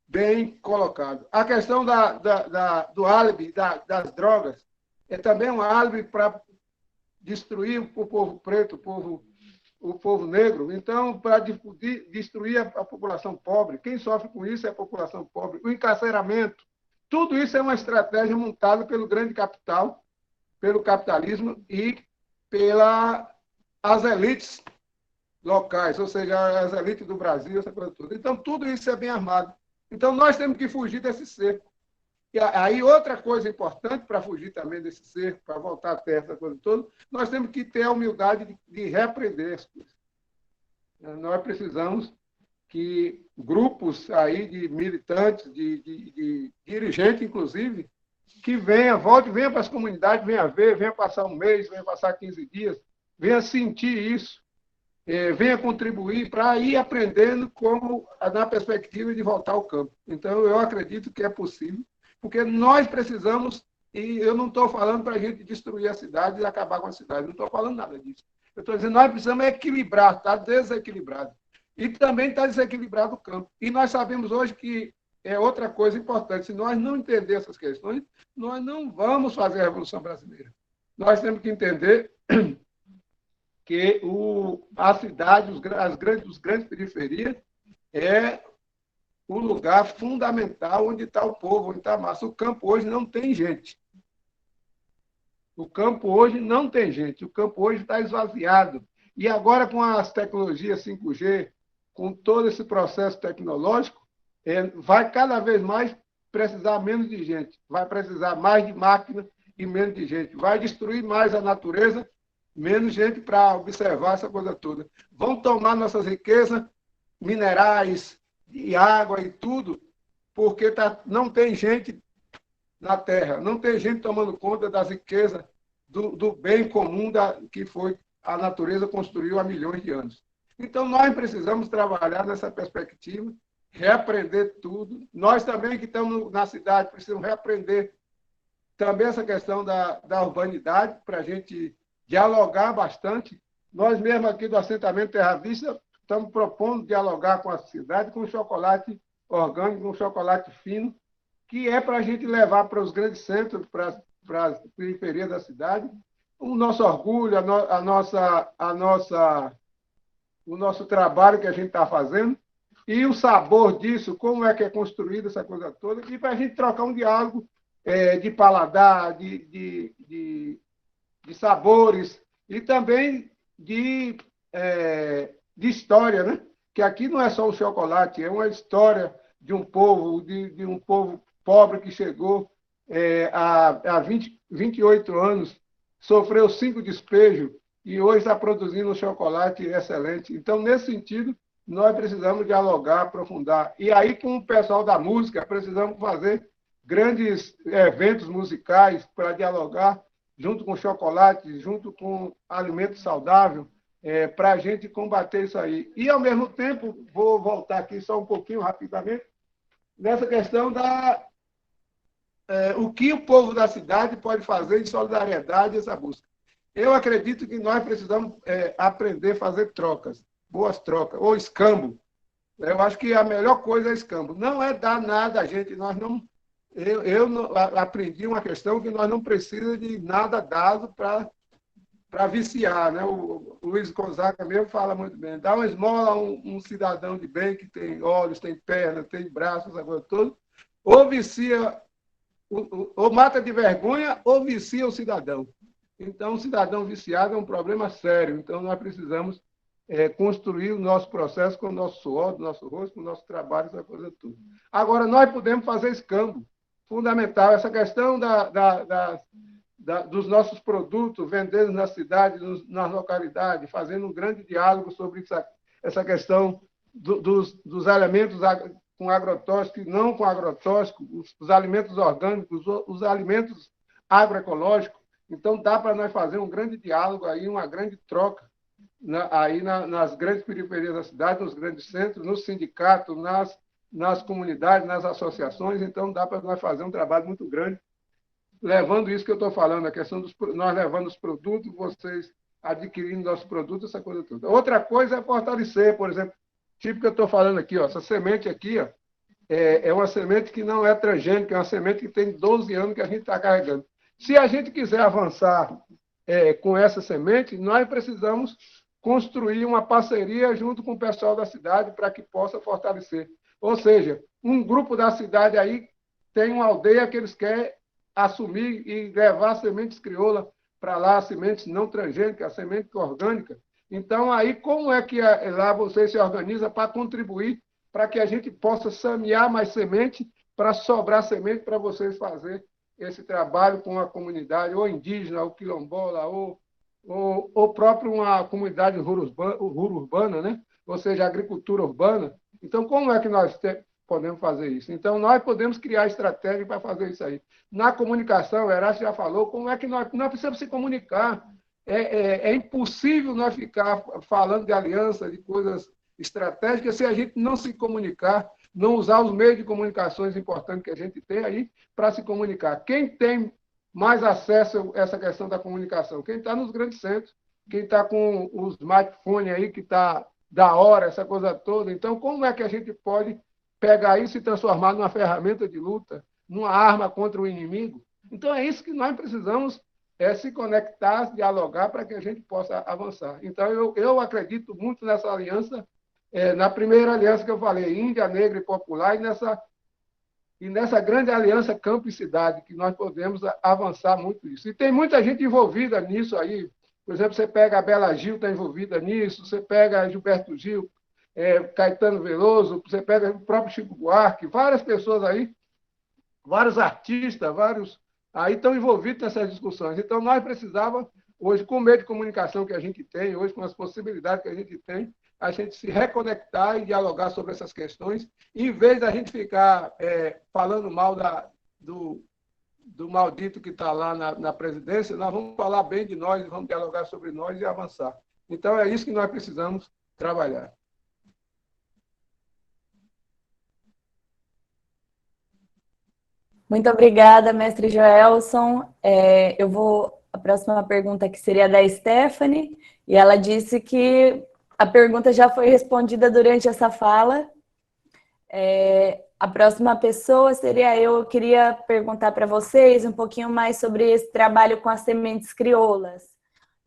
bem colocado. A questão do álibi, das drogas, é também um álibi para destruir o povo preto, o povo negro. Então, para destruir a população pobre. Quem sofre com isso é a população pobre. O encarceramento. Tudo isso é uma estratégia montada pelo grande capital, pelo capitalismo e pelas elites locais, ou seja, as elites do Brasil, essa coisa toda. Então, tudo isso é bem armado. Então, nós temos que fugir desse cerco. E aí, outra coisa importante para fugir também desse cerco, para voltar à terra, essa coisa toda, nós temos que ter a humildade de repreender as coisas. Nós precisamos que grupos aí de militantes, de dirigentes, inclusive, que venha para as comunidades, venha ver, venha passar um mês, venha passar 15 dias, venha sentir isso, venha contribuir para ir aprendendo como na perspectiva de voltar ao campo. Então, eu acredito que é possível, porque nós precisamos, e eu não estou falando para a gente destruir a cidade e acabar com a cidade, não estou falando nada disso. Eu estou dizendo que nós precisamos equilibrar, está desequilibrado. E também está desequilibrado o campo. E nós sabemos hoje que é outra coisa importante. Se nós não entendermos essas questões, nós não vamos fazer a Revolução Brasileira. Nós temos que entender que a cidade, as grandes periferias, é o lugar fundamental onde está o povo, onde está a massa. O campo hoje não tem gente. O campo hoje não tem gente. O campo hoje está esvaziado. E agora, com as tecnologias 5G, com todo esse processo tecnológico, vai cada vez mais precisar menos de gente, vai precisar mais de máquina e menos de gente, vai destruir mais a natureza, menos gente para observar essa coisa toda. Vão tomar nossas riquezas minerais, e água e tudo, porque não tem gente na Terra, não tem gente tomando conta das riquezas do bem comum que foi a natureza construiu há milhões de anos. Então, nós precisamos trabalhar nessa perspectiva, reaprender tudo. Nós também que estamos na cidade precisamos reaprender também essa questão da urbanidade, para a gente dialogar bastante. Nós mesmo aqui do assentamento Terra Vista estamos propondo dialogar com a cidade com chocolate orgânico, com chocolate fino, que é para a gente levar para os grandes centros, para as periferias da cidade, o nosso orgulho, o nosso trabalho que a gente está fazendo, e o sabor disso, como é que é construída essa coisa toda, e para a gente trocar um diálogo de paladar, de sabores, e também de história, né? Que aqui não é só o chocolate, é uma história de um povo, de um povo pobre que chegou há 28 anos, sofreu 5 despejos e hoje está produzindo um chocolate excelente. Então, nesse sentido, nós precisamos dialogar, aprofundar. E aí, com o pessoal da música, precisamos fazer grandes eventos musicais para dialogar junto com chocolate, junto com alimento saudável, para a gente combater isso aí. E, ao mesmo tempo, vou voltar aqui só um pouquinho, rapidamente, nessa questão o que o povo da cidade pode fazer em solidariedade a essa busca. Eu acredito que nós precisamos aprender a fazer trocas, boas trocas, ou escambo. Eu acho que a melhor coisa é escambo. Não é dar nada a gente, nós não... Eu aprendi uma questão que nós não precisamos de nada dado para viciar, né? O Luiz Gonzaga mesmo fala muito bem. Dá uma esmola a um cidadão de bem que tem olhos, tem pernas, tem braços, essa coisa toda, ou vicia, ou mata de vergonha, ou vicia o cidadão. Então, o cidadão viciado é um problema sério. Então, nós precisamos construir o nosso processo com o nosso suor, do nosso rosto, com o nosso trabalho, essa coisa toda. Agora, nós podemos fazer escambo. Fundamental, essa questão dos nossos produtos vendidos na cidade, nas localidades, fazendo um grande diálogo sobre essa questão dos alimentos com agrotóxico e não com agrotóxico, os alimentos orgânicos, os alimentos agroecológicos. Então, dá para nós fazer um grande diálogo aí, uma grande troca nas grandes periferias da cidade, nos grandes centros, nos sindicatos, nas comunidades, nas associações. Então, dá para nós fazer um trabalho muito grande, levando isso que eu estou falando, a questão nós levando os produtos, vocês adquirindo nossos produtos, essa coisa toda. Outra coisa é fortalecer, por exemplo, tipo que eu estou falando aqui, ó, essa semente aqui, ó, é uma semente que não é transgênica, é uma semente que tem 12 anos que a gente está carregando. Se a gente quiser avançar com essa semente, nós precisamos construir uma parceria junto com o pessoal da cidade para que possa fortalecer. Ou seja, um grupo da cidade aí tem uma aldeia que eles querem assumir e levar sementes crioulas para lá, sementes não transgênicas, semente orgânica. Então, aí, como é que lá vocês se organizam para contribuir para que a gente possa semear mais semente, para sobrar semente para vocês fazer esse trabalho com a comunidade, ou indígena, ou quilombola, ou próprio uma comunidade urbana, né? Ou seja, agricultura urbana. Então, como é que nós podemos fazer isso? Então, nós podemos criar estratégia para fazer isso aí. Na comunicação, o Erasto já falou, como é que nós precisamos se comunicar. É impossível nós ficar falando de aliança, de coisas estratégicas, se a gente não se comunicar, não usar os meios de comunicações importantes que a gente tem aí para se comunicar. Quem tem mais acesso a essa questão da comunicação? Quem está nos grandes centros, quem está com os smartphones aí, que está da hora, essa coisa toda. Então, como é que a gente pode pegar isso e transformar numa ferramenta de luta, numa arma contra o inimigo? Então, é isso que nós precisamos se conectar, dialogar para que a gente possa avançar. Então, eu acredito muito nessa aliança, na primeira aliança que eu falei, Índia, Negra e Popular, e nessa grande aliança campo e cidade, que nós podemos avançar muito isso. E tem muita gente envolvida nisso aí. Por exemplo, você pega a Bela Gil, está envolvida nisso, você pega Gilberto Gil, Caetano Veloso, você pega o próprio Chico Buarque, várias pessoas aí, vários artistas, aí estão envolvidos nessas discussões. Então, nós precisávamos, hoje, com o meio de comunicação que a gente tem, hoje, com as possibilidades que a gente tem, a gente se reconectar e dialogar sobre essas questões, em vez da gente ficar falando mal do maldito que está lá na presidência, nós vamos falar bem de nós, vamos dialogar sobre nós e avançar. Então, é isso que nós precisamos trabalhar. Muito obrigada, mestre Joelson. A próxima pergunta aqui seria da Stephanie, e ela disse que a pergunta já foi respondida durante essa fala. A próxima pessoa seria eu queria perguntar para vocês um pouquinho mais sobre esse trabalho com as sementes crioulas.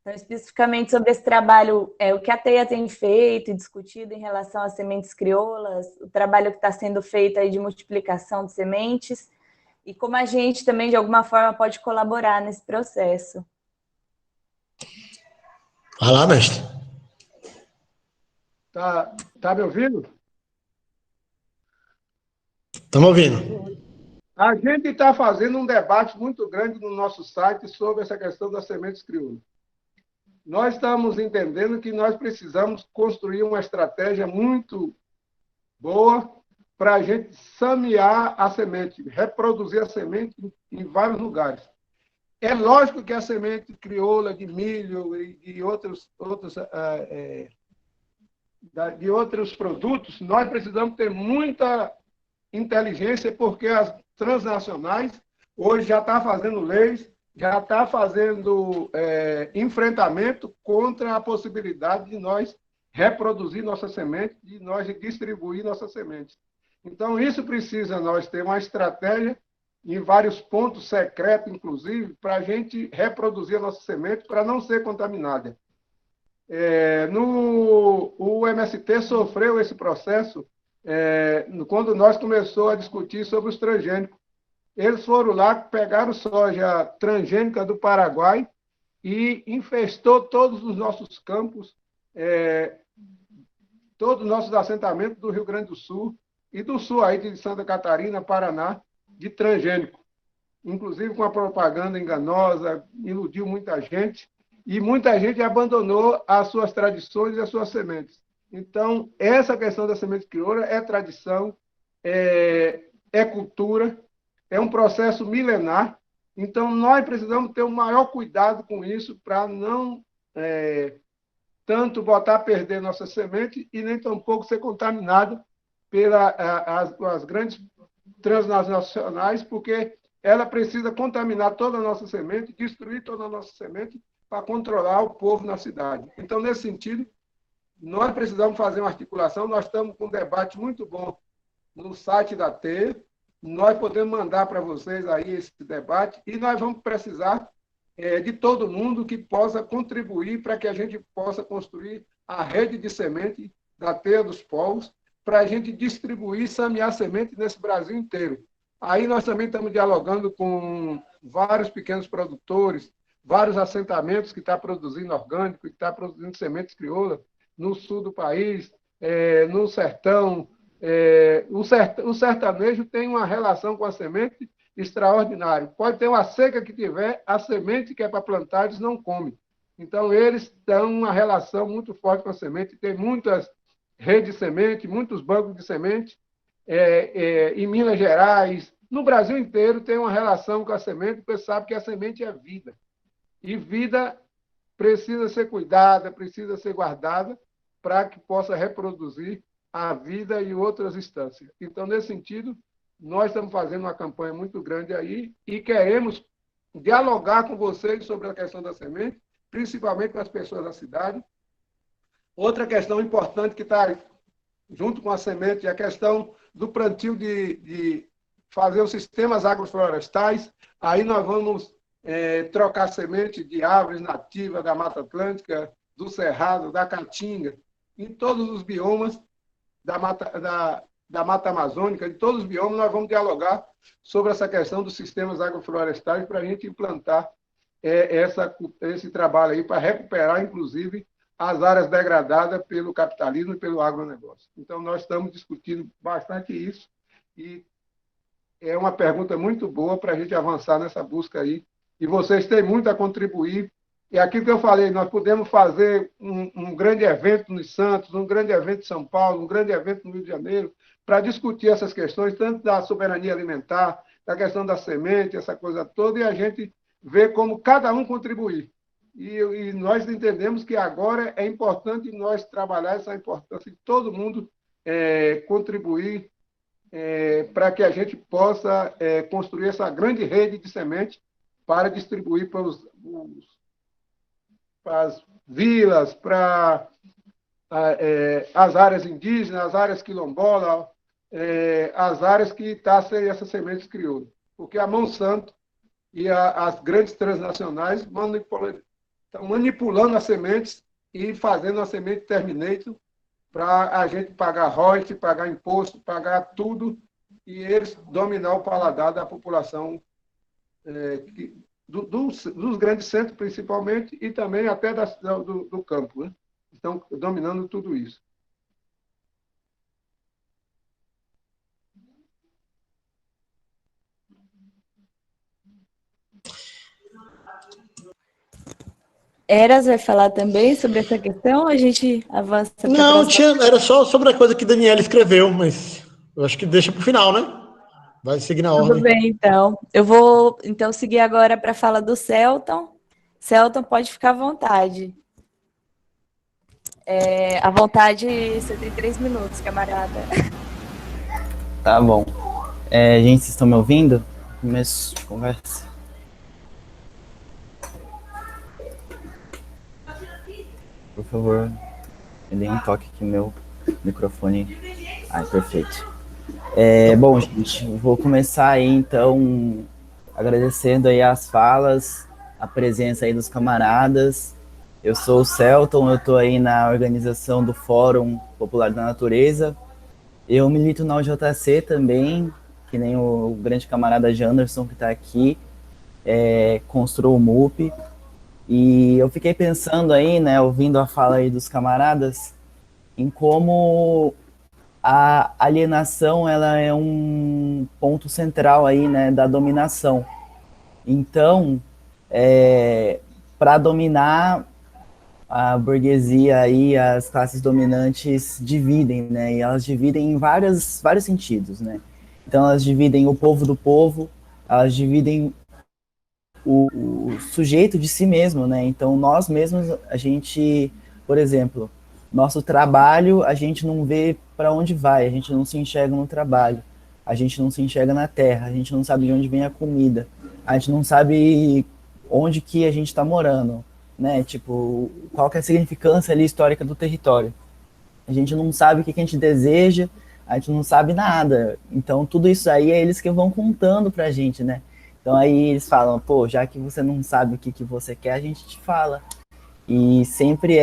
Então, especificamente sobre esse trabalho, o que a TEIA tem feito e discutido em relação às sementes crioulas, o trabalho que está sendo feito aí de multiplicação de sementes, e como a gente também, de alguma forma, pode colaborar nesse processo. Vai lá, mestre. Tá me ouvindo? Estamos ouvindo. A gente está fazendo um debate muito grande no nosso site sobre essa questão das sementes crioulas. Nós estamos entendendo que nós precisamos construir uma estratégia muito boa para a gente semear a semente, reproduzir a semente em vários lugares. É lógico que a semente crioula de milho e de outros produtos, nós precisamos ter muita inteligência, porque as transnacionais hoje já estão fazendo leis, já estão fazendo enfrentamento contra a possibilidade de nós reproduzir nossa semente, de nós distribuir nossa semente. Então, isso precisa nós ter uma estratégia em vários pontos secretos, inclusive, para a gente reproduzir a nossa semente para não ser contaminada. O MST sofreu esse processo quando nós começamos a discutir sobre os transgênicos. Eles foram lá, pegaram soja transgênica do Paraguai e infestou todos os nossos campos, todos os nossos assentamentos do Rio Grande do Sul e do sul aí de Santa Catarina, Paraná, de transgênico. Inclusive com a propaganda enganosa, iludiu muita gente, e muita gente abandonou as suas tradições e as suas sementes. Então, essa questão da semente crioula é tradição, é cultura, é um processo milenar. Então, nós precisamos ter o maior cuidado com isso para não tanto botar a perder nossa semente e nem tampouco ser contaminado pelas grandes transnacionais, porque ela precisa contaminar toda a nossa semente, destruir toda a nossa semente para controlar o povo na cidade. Então, nesse sentido, nós precisamos fazer uma articulação. Nós estamos com um debate muito bom no site da TE. Nós podemos mandar para vocês aí esse debate e nós vamos precisar de todo mundo que possa contribuir para que a gente possa construir a rede de semente da Teia dos Povos, para a gente distribuir e semear semente nesse Brasil inteiro. Aí nós também estamos dialogando com vários pequenos produtores, vários assentamentos que estão produzindo orgânico, que estão produzindo sementes crioulas no sul do país, no sertão. O sertanejo tem uma relação com a semente extraordinária. Pode ter uma seca que tiver, a semente que é para plantar, eles não comem. Então, eles têm uma relação muito forte com a semente, tem muitas redes de semente, muitos bancos de semente, em Minas Gerais, no Brasil inteiro tem uma relação com a semente, porque sabe que a semente é vida. E vida precisa ser cuidada, precisa ser guardada para que possa reproduzir a vida e outras instâncias. Então, nesse sentido, nós estamos fazendo uma campanha muito grande aí e queremos dialogar com vocês sobre a questão da semente, principalmente com as pessoas da cidade. Outra questão importante que está junto com a semente é a questão do plantio de fazer os sistemas agroflorestais. Aí nós vamos trocar semente de árvores nativas da Mata Atlântica, do Cerrado, da Caatinga, em todos os biomas da Mata Amazônica, de todos os biomas, nós vamos dialogar sobre essa questão dos sistemas agroflorestais para a gente implantar esse trabalho aí, para recuperar, inclusive, as áreas degradadas pelo capitalismo e pelo agronegócio. Então, nós estamos discutindo bastante isso e é uma pergunta muito boa para a gente avançar nessa busca aí. E vocês têm muito a contribuir. É aquilo que eu falei, nós podemos fazer um grande evento nos Santos, um grande evento em São Paulo, um grande evento no Rio de Janeiro, para discutir essas questões, tanto da soberania alimentar, da questão da semente, essa coisa toda, e a gente ver como cada um contribuir. E nós entendemos que agora é importante nós trabalhar essa importância de todo mundo contribuir para que a gente possa construir essa grande rede de semente para distribuir para as vilas, para as áreas indígenas, as áreas quilombolas, as áreas que está sem essas sementes crioulas. Porque a Monsanto e as grandes transnacionais estão manipulando as sementes e fazendo a semente terminator para a gente pagar royalties, pagar imposto, pagar tudo, e eles dominar o paladar da população dos grandes centros, principalmente, e também até do campo, né? Estão dominando tudo isso. Eras vai falar também sobre essa questão? A gente avança para Não, era só sobre a coisa que Daniela escreveu, mas eu acho que deixa para o final, né? Vai seguir na ordem. Tudo bem, então. Eu vou seguir agora para a fala do Celton. Celton, pode ficar à vontade. À vontade, você tem 3 minutos, camarada. Tá bom. Gente, vocês estão me ouvindo? Começo de conversa. Por favor, me dê um toque aqui no meu microfone. Perfeito. Bom, gente, vou começar aí, então, agradecendo aí as falas, a presença aí dos camaradas. Eu sou o Celton, eu estou aí na organização do Fórum Popular da Natureza. Eu milito na UJC também, que nem o grande camarada Janderson que está aqui, construo o MUP. E eu fiquei pensando aí, né, ouvindo a fala aí dos camaradas, em como a alienação ela é um ponto central aí, né, da dominação. Então, para dominar a burguesia e as classes dominantes dividem, né? E elas dividem em vários sentidos, né? Então elas dividem o povo do povo, elas dividem o sujeito de si mesmo, né? Então nós mesmos, a gente, por exemplo, nosso trabalho, a gente não vê para onde vai, a gente não se enxerga no trabalho, a gente não se enxerga na terra, a gente não sabe de onde vem a comida, a gente não sabe onde que a gente está morando, né? Tipo, qual que é a significância ali histórica do território. A gente não sabe o que, que a gente deseja, a gente não sabe nada. Então, tudo isso aí é eles que vão contando pra gente, né? Então, aí eles falam, pô, já que você não sabe o que, que você quer, a gente te fala. E sempre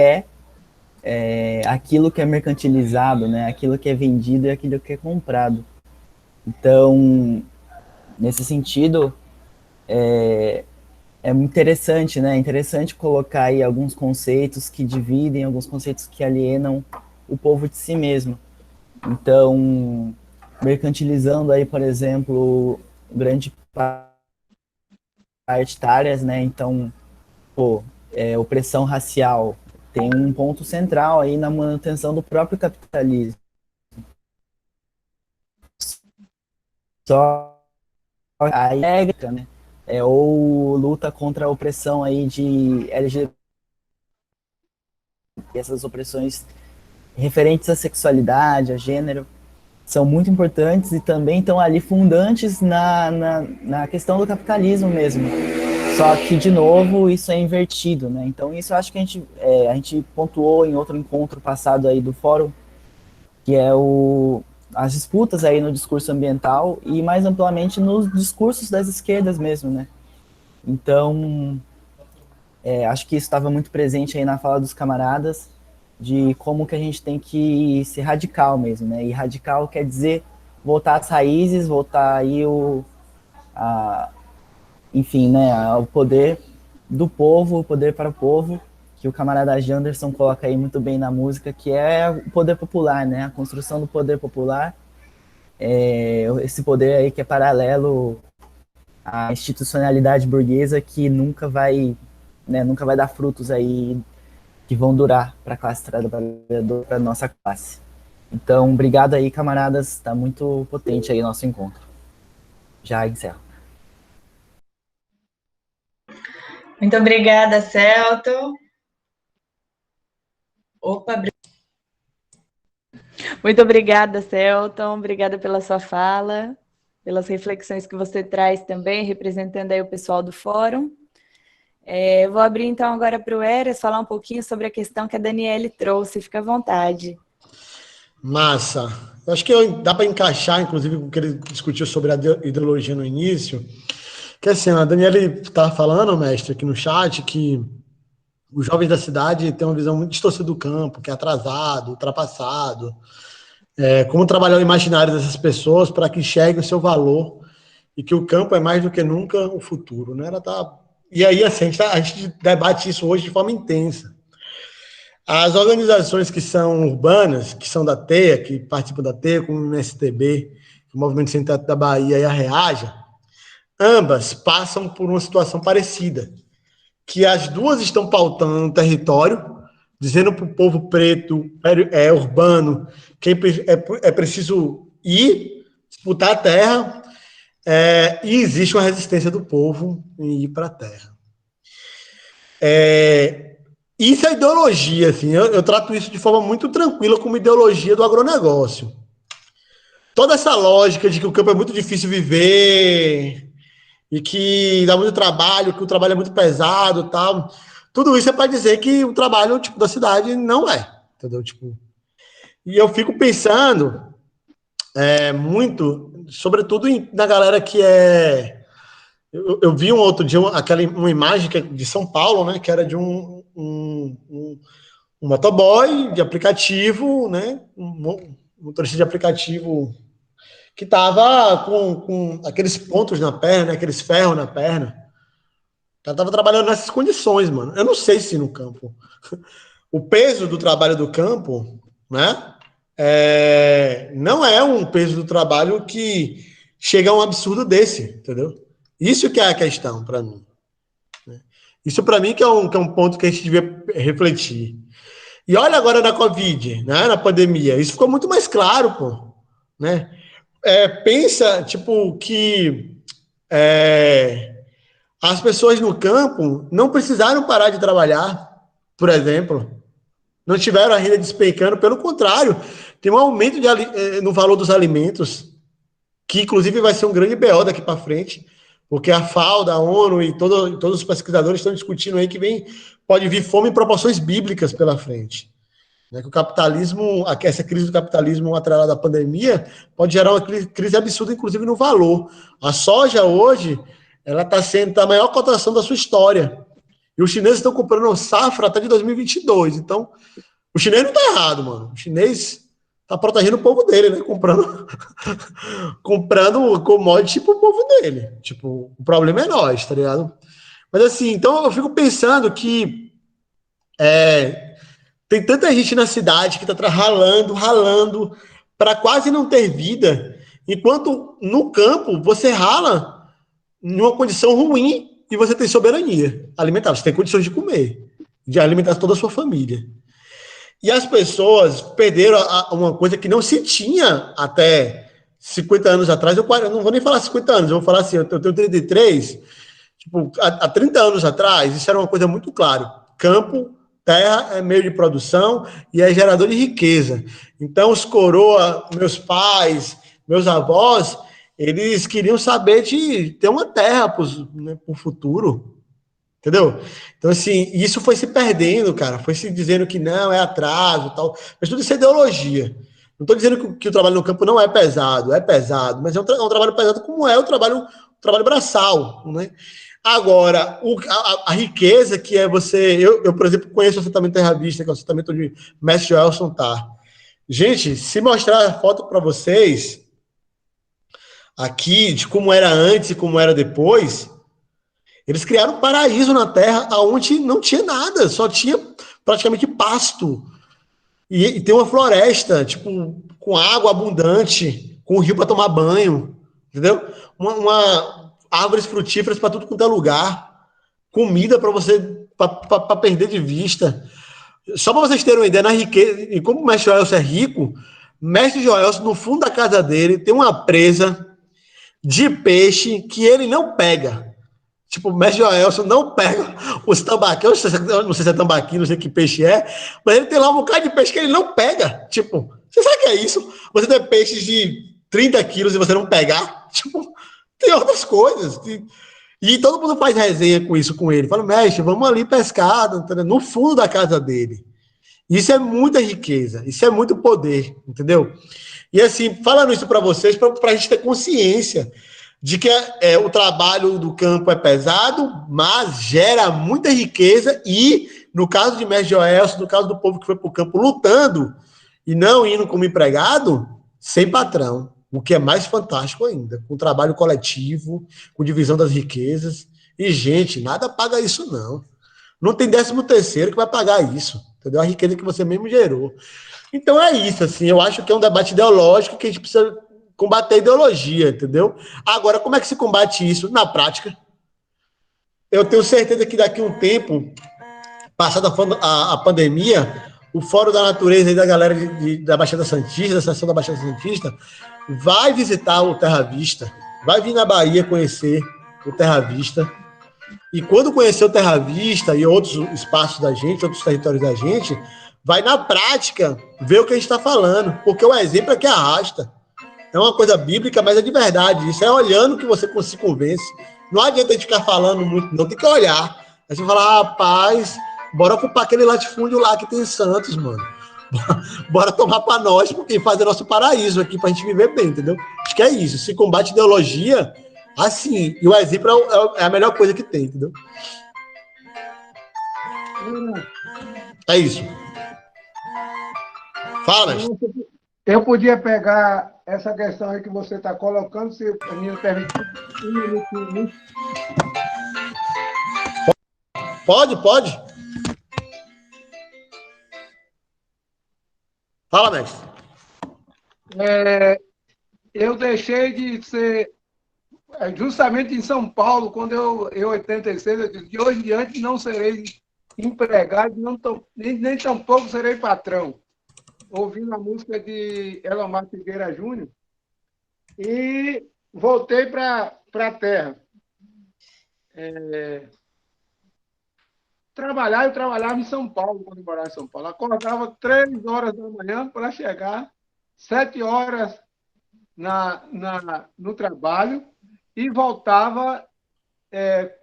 aquilo que é mercantilizado, né? Aquilo que é vendido e aquilo que é comprado. Então, nesse sentido, é interessante, né? É interessante colocar aí alguns conceitos que dividem, alguns conceitos que alienam o povo de si mesmo. Então, mercantilizando aí, por exemplo, grande parte de áreas, né? Então, pô, opressão racial tem um ponto central aí na manutenção do próprio capitalismo. Só aí né? Ou luta contra a opressão aí de LGBT, essas opressões referentes à sexualidade, a gênero, são muito importantes e também estão ali fundantes na questão do capitalismo mesmo. Só que, de novo, isso é invertido, né? Então, isso eu acho que a gente pontuou em outro encontro passado aí do fórum, que é as disputas aí no discurso ambiental e, mais amplamente, nos discursos das esquerdas mesmo, né? Então, acho que isso estava muito presente aí na fala dos camaradas, de como que a gente tem que ser radical mesmo, né? E radical quer dizer voltar às raízes, voltar aí enfim, né, ao poder do povo, o poder para o povo, que o camarada Janderson coloca aí muito bem na música, que é o poder popular, né? A construção do poder popular, esse poder aí que é paralelo à institucionalidade burguesa que nunca vai, né, nunca vai dar frutos aí que vão durar para a classe trabalhadora, para a nossa classe. Então, obrigado aí, camaradas. Está muito potente aí o nosso encontro. Já encerro. Muito obrigada, Celto. Opa, Muito obrigada, Celton. Obrigada pela sua fala, pelas reflexões que você traz também, representando aí o pessoal do fórum. Vou abrir então agora para o Eras falar um pouquinho sobre a questão que a Daniele trouxe. Fica à vontade. Massa. Eu acho que dá para encaixar, inclusive, com o que ele discutiu sobre a ideologia no início. Que assim, a Daniele estava falando, mestre, aqui no chat, que os jovens da cidade têm uma visão muito distorcida do campo, que é atrasado, ultrapassado. Como trabalhar o imaginário dessas pessoas para que enxerguem o seu valor e que o campo é mais do que nunca o futuro, né? E aí, assim, a gente debate isso hoje de forma intensa. As organizações que são urbanas, que são da TEA, que participam da TEA, como o MSTB, o Movimento Sem Teto da Bahia e a REAJA, ambas passam por uma situação parecida, que as duas estão pautando no território, dizendo para o povo preto, urbano, que é preciso ir, disputar a terra, e existe uma resistência do povo em ir para a terra. Isso é ideologia, assim, eu trato isso de forma muito tranquila como ideologia do agronegócio. Toda essa lógica de que o campo é muito difícil viver e que dá muito trabalho, que o trabalho é muito pesado, tal. Tudo isso é para dizer que o trabalho tipo da cidade não é, entendeu? Tipo, e eu fico pensando muito, sobretudo na galera que é. Eu vi um outro dia uma imagem que é de São Paulo, né? Que era de um motoboy de aplicativo, né? Um motorista de aplicativo que estava com aqueles pontos na perna, aqueles ferros na perna. cara estava trabalhando nessas condições, mano. Eu não sei se no campo. O peso do trabalho do campo, né? Não é um peso do trabalho que chega a um absurdo desse, entendeu? Isso que é a questão para mim. Isso para mim que é um ponto que a gente devia refletir. E olha agora na Covid, né, na pandemia, isso ficou muito mais claro, pô, né? Pensa, tipo, que as pessoas no campo não precisaram parar de trabalhar, por exemplo, não tiveram a renda despencando, pelo contrário, tem um aumento no valor dos alimentos, que inclusive vai ser um grande BO daqui para frente, porque a FAO, da ONU e todos os pesquisadores estão discutindo aí que pode vir fome em proporções bíblicas pela frente. Né, que o capitalismo, essa crise do capitalismo atrelada à pandemia, pode gerar uma crise absurda, inclusive no valor. A soja hoje, ela está sendo a maior cotação da sua história. E os chineses estão comprando safra até de 2022. Então, o chinês não está errado, mano. O chinês está protegendo o povo dele, né? Comprando commodity para o povo dele. Tipo, o problema é nós, tá ligado? Mas assim, então eu fico pensando que tem tanta gente na cidade que está ralando, para quase não ter vida, enquanto no campo você rala em uma condição ruim e você tem soberania alimentar, você tem condições de comer, de alimentar toda a sua família. E as pessoas perderam uma coisa que não se tinha até 50 anos atrás, eu não vou nem falar 50 anos, eu vou falar assim, eu tenho 33, tipo, há 30 anos atrás, isso era uma coisa muito clara, campo, terra é meio de produção e é gerador de riqueza. Então, os coroa, meus pais, meus avós, eles queriam saber de ter uma terra para o futuro, entendeu? Então, assim, isso foi se perdendo, cara, foi se dizendo que não, é atraso, tal, mas tudo isso é ideologia. Não estou dizendo que o trabalho no campo não é pesado, mas é um trabalho pesado como é o trabalho braçal, né? Agora, a riqueza que é você... Eu, por exemplo, conheço o assentamento Terra Vista, que é o assentamento onde o mestre Joelson tá. Gente, se mostrar a foto para vocês aqui de como era antes e como era depois, eles criaram um paraíso na Terra onde não tinha nada, só tinha praticamente pasto. E tem uma floresta, tipo, com água abundante, com um rio para tomar banho, entendeu? Árvores frutíferas para tudo quanto é lugar, comida para você para perder de vista. Só para vocês terem uma ideia, na riqueza, e como o mestre Joelson é rico, mestre Joelson, no fundo da casa dele, tem uma presa de peixe que ele não pega. Tipo, o mestre Joelson não pega os tambaquinhos, não sei se é tambaqui, não sei que peixe é, mas ele tem lá um bocado de peixe que ele não pega. Tipo, você sabe o que é isso? Você tem peixes de 30 quilos e você não pegar? Tipo, tem outras coisas. E todo mundo faz resenha com isso com ele. Fala, mestre, vamos ali pescar, no fundo da casa dele. Isso é muita riqueza, isso é muito poder, entendeu? E assim, falando isso para vocês, para a gente ter consciência de que o trabalho do campo é pesado, mas gera muita riqueza e, no caso de mestre Joelson, no caso do povo que foi para o campo lutando e não indo como empregado, sem patrão. O que é mais fantástico ainda, com trabalho coletivo, com divisão das riquezas. E, gente, nada paga isso, não. Não tem 13º que vai pagar isso, entendeu? A riqueza que você mesmo gerou. Então é isso, assim, eu acho que é um debate ideológico que a gente precisa combater a ideologia, entendeu? Agora, como é que se combate isso na prática? Eu tenho certeza que daqui a um tempo, passada a pandemia, o Fórum da Natureza e da galera da Baixada Santista, da Seção da Baixada Santista, vai visitar o Terra Vista, vai vir na Bahia conhecer o Terra Vista, e quando conhecer o Terra Vista e outros espaços da gente, outros territórios da gente, vai na prática ver o que a gente está falando, porque o exemplo é que arrasta. É uma coisa bíblica, mas é de verdade. Isso é olhando que você se convence. Não adianta a gente ficar falando muito, não. Tem que olhar. Aí você fala, rapaz, bora ocupar aquele latifúndio lá que tem em Santos, mano. Bora tomar para nós, porque fazer nosso paraíso aqui pra gente viver bem, entendeu? Acho que é isso. Se combate ideologia, assim, e o exemplo é a melhor coisa que tem, entendeu? É isso. Fala, mestre. Eu podia pegar essa questão aí que você está colocando, se me permitir um minutinho. Pode, pode. Fala, mestre. Eu deixei de ser, justamente em São Paulo, quando em 86, eu disse, de hoje em diante não serei empregado, nem tampouco serei patrão. Ouvindo a música de Elomar Figueira Júnior, e voltei para a terra. Eu trabalhava em São Paulo, quando eu morava em São Paulo. Acordava 3 horas da manhã para chegar 7 horas no trabalho e voltava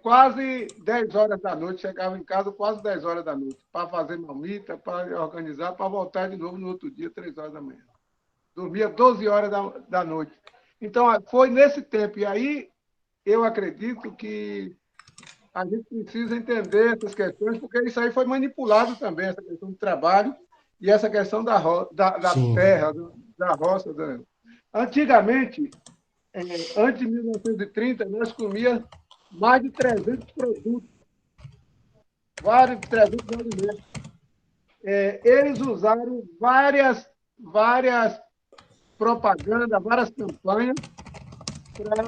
quase 10 horas da noite. Chegava em casa quase 10 horas da noite, para fazer marmita, para organizar, para voltar de novo no outro dia, 3 horas da manhã. Dormia 12 horas da noite. Então, foi nesse tempo. E aí, eu acredito que a gente precisa entender essas questões, porque isso aí foi manipulado também, essa questão do trabalho e essa questão da terra, da roça. Antigamente, antes de 1930, nós comíamos mais de 300 produtos, vários 300 alimentos. Eles usaram várias propagandas, várias campanhas para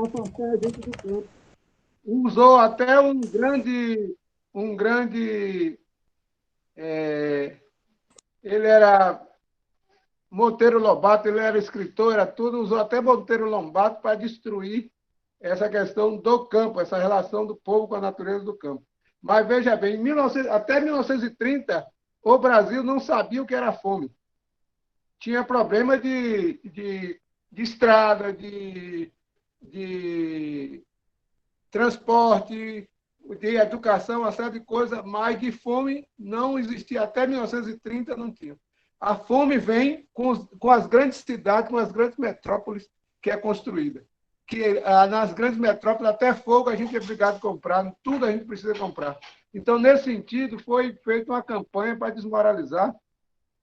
afastar a gente do campo. Usou até um grande ele era Monteiro Lobato, ele era escritor, era tudo, usou até Monteiro Lobato para destruir essa questão do campo, essa relação do povo com a natureza do campo. Mas veja bem, até 1930, o Brasil não sabia o que era fome. Tinha problema de estrada, de transporte, de educação, uma série de coisas, mas de fome não existia. Até 1930 não tinha. A fome vem com as grandes cidades, com as grandes metrópoles que é construída. Que nas grandes metrópoles, até fogo a gente é obrigado a comprar, tudo a gente precisa comprar. Então, nesse sentido, foi feita uma campanha para desmoralizar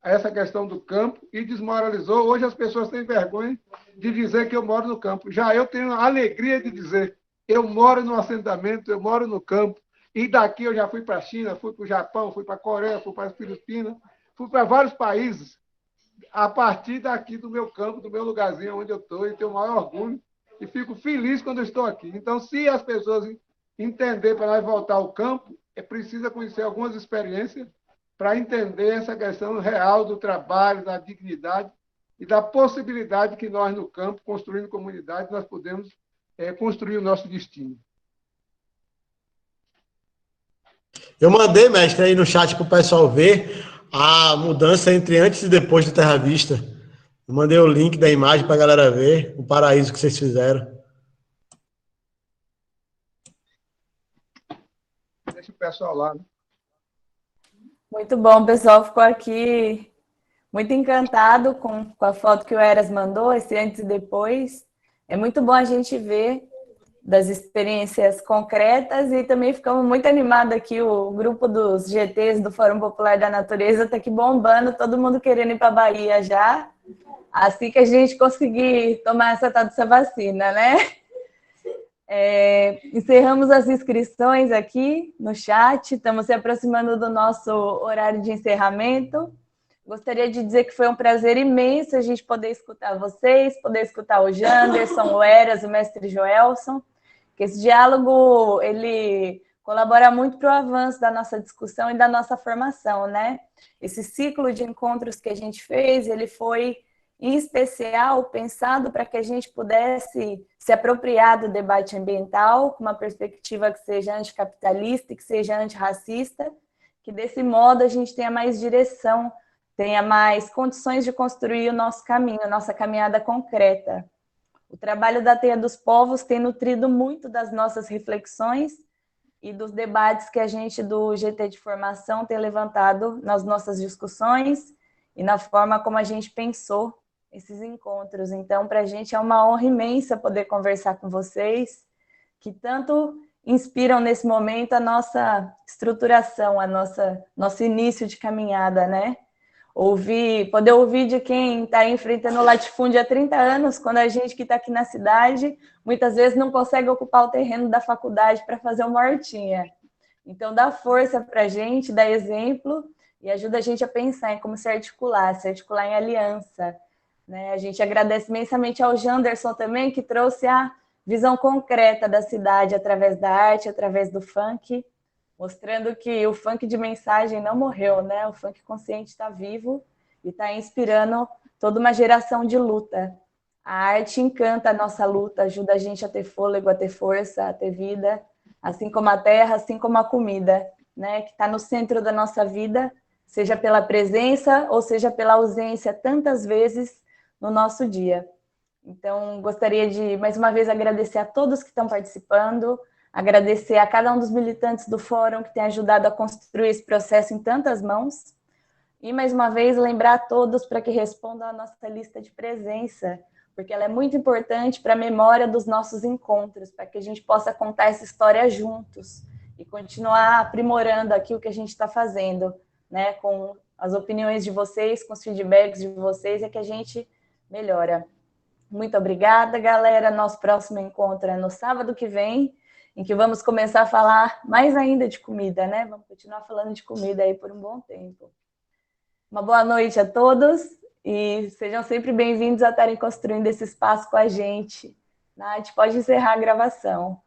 essa questão do campo e desmoralizou. Hoje as pessoas têm vergonha de dizer que eu moro no campo. Já eu tenho a alegria de dizer eu moro no assentamento, eu moro no campo, e daqui eu já fui para a China, fui para o Japão, fui para a Coreia, fui para as Filipinas, fui para vários países, a partir daqui do meu campo, do meu lugarzinho onde eu estou, e tenho o maior orgulho, e fico feliz quando eu estou aqui. Então, se as pessoas entenderem para nós voltar ao campo, é preciso conhecer algumas experiências para entender essa questão real do trabalho, da dignidade e da possibilidade que nós, no campo, construindo comunidade, nós podemos construir o nosso destino. Eu mandei, mestre, aí no chat para o pessoal ver a mudança entre antes e depois do Terra Vista. Eu mandei o link da imagem para a galera ver o paraíso que vocês fizeram. Deixa o pessoal lá. Né? Muito bom, o pessoal ficou aqui muito encantado com a foto que o Eras mandou, esse antes e depois. É muito bom a gente ver das experiências concretas e também ficamos muito animados aqui, o grupo dos GTs do Fórum Popular da Natureza está aqui bombando, todo mundo querendo ir para a Bahia já, assim que a gente conseguir tomar essa tal dessa vacina, né? Encerramos as inscrições aqui no chat, estamos se aproximando do nosso horário de encerramento. Gostaria de dizer que foi um prazer imenso a gente poder escutar vocês, poder escutar o Janderson, o Eras, o mestre Joelson, que esse diálogo, ele colabora muito para o avanço da nossa discussão e da nossa formação, né? Esse ciclo de encontros que a gente fez, ele foi, em especial, pensado para que a gente pudesse se apropriar do debate ambiental com uma perspectiva que seja anticapitalista e que seja antirracista, que desse modo a gente tenha mais direção, tenha mais condições de construir o nosso caminho, a nossa caminhada concreta. O trabalho da Teia dos Povos tem nutrido muito das nossas reflexões e dos debates que a gente do GT de Formação tem levantado nas nossas discussões e na forma como a gente pensou esses encontros. Então, para a gente é uma honra imensa poder conversar com vocês, que tanto inspiram nesse momento a nossa estruturação, nosso início de caminhada, né? Poder ouvir de quem está enfrentando o latifúndio há 30 anos, quando a gente que está aqui na cidade, muitas vezes não consegue ocupar o terreno da faculdade para fazer uma hortinha. Então, dá força para a gente, dá exemplo e ajuda a gente a pensar em como se articular em aliança, né? A gente agradece imensamente ao Janderson também, que trouxe a visão concreta da cidade através da arte, através do funk, mostrando que o funk de mensagem não morreu, né? O funk consciente está vivo e está inspirando toda uma geração de luta. A arte encanta a nossa luta, ajuda a gente a ter fôlego, a ter força, a ter vida, assim como a terra, assim como a comida, né? Que está no centro da nossa vida, seja pela presença ou seja pela ausência, tantas vezes no nosso dia. Então, gostaria de, mais uma vez, agradecer a todos que estão participando, agradecer a cada um dos militantes do fórum que tem ajudado a construir esse processo em tantas mãos, e, mais uma vez, lembrar a todos para que respondam à nossa lista de presença, porque ela é muito importante para a memória dos nossos encontros, para que a gente possa contar essa história juntos e continuar aprimorando aqui o que a gente está fazendo, né, com as opiniões de vocês, com os feedbacks de vocês, é que a gente melhora. Muito obrigada, galera. Nosso próximo encontro é no sábado que vem, em que vamos começar a falar mais ainda de comida, né? Vamos continuar falando de comida aí por um bom tempo. Uma boa noite a todos e sejam sempre bem-vindos a estarem construindo esse espaço com a gente. Nath, pode encerrar a gravação.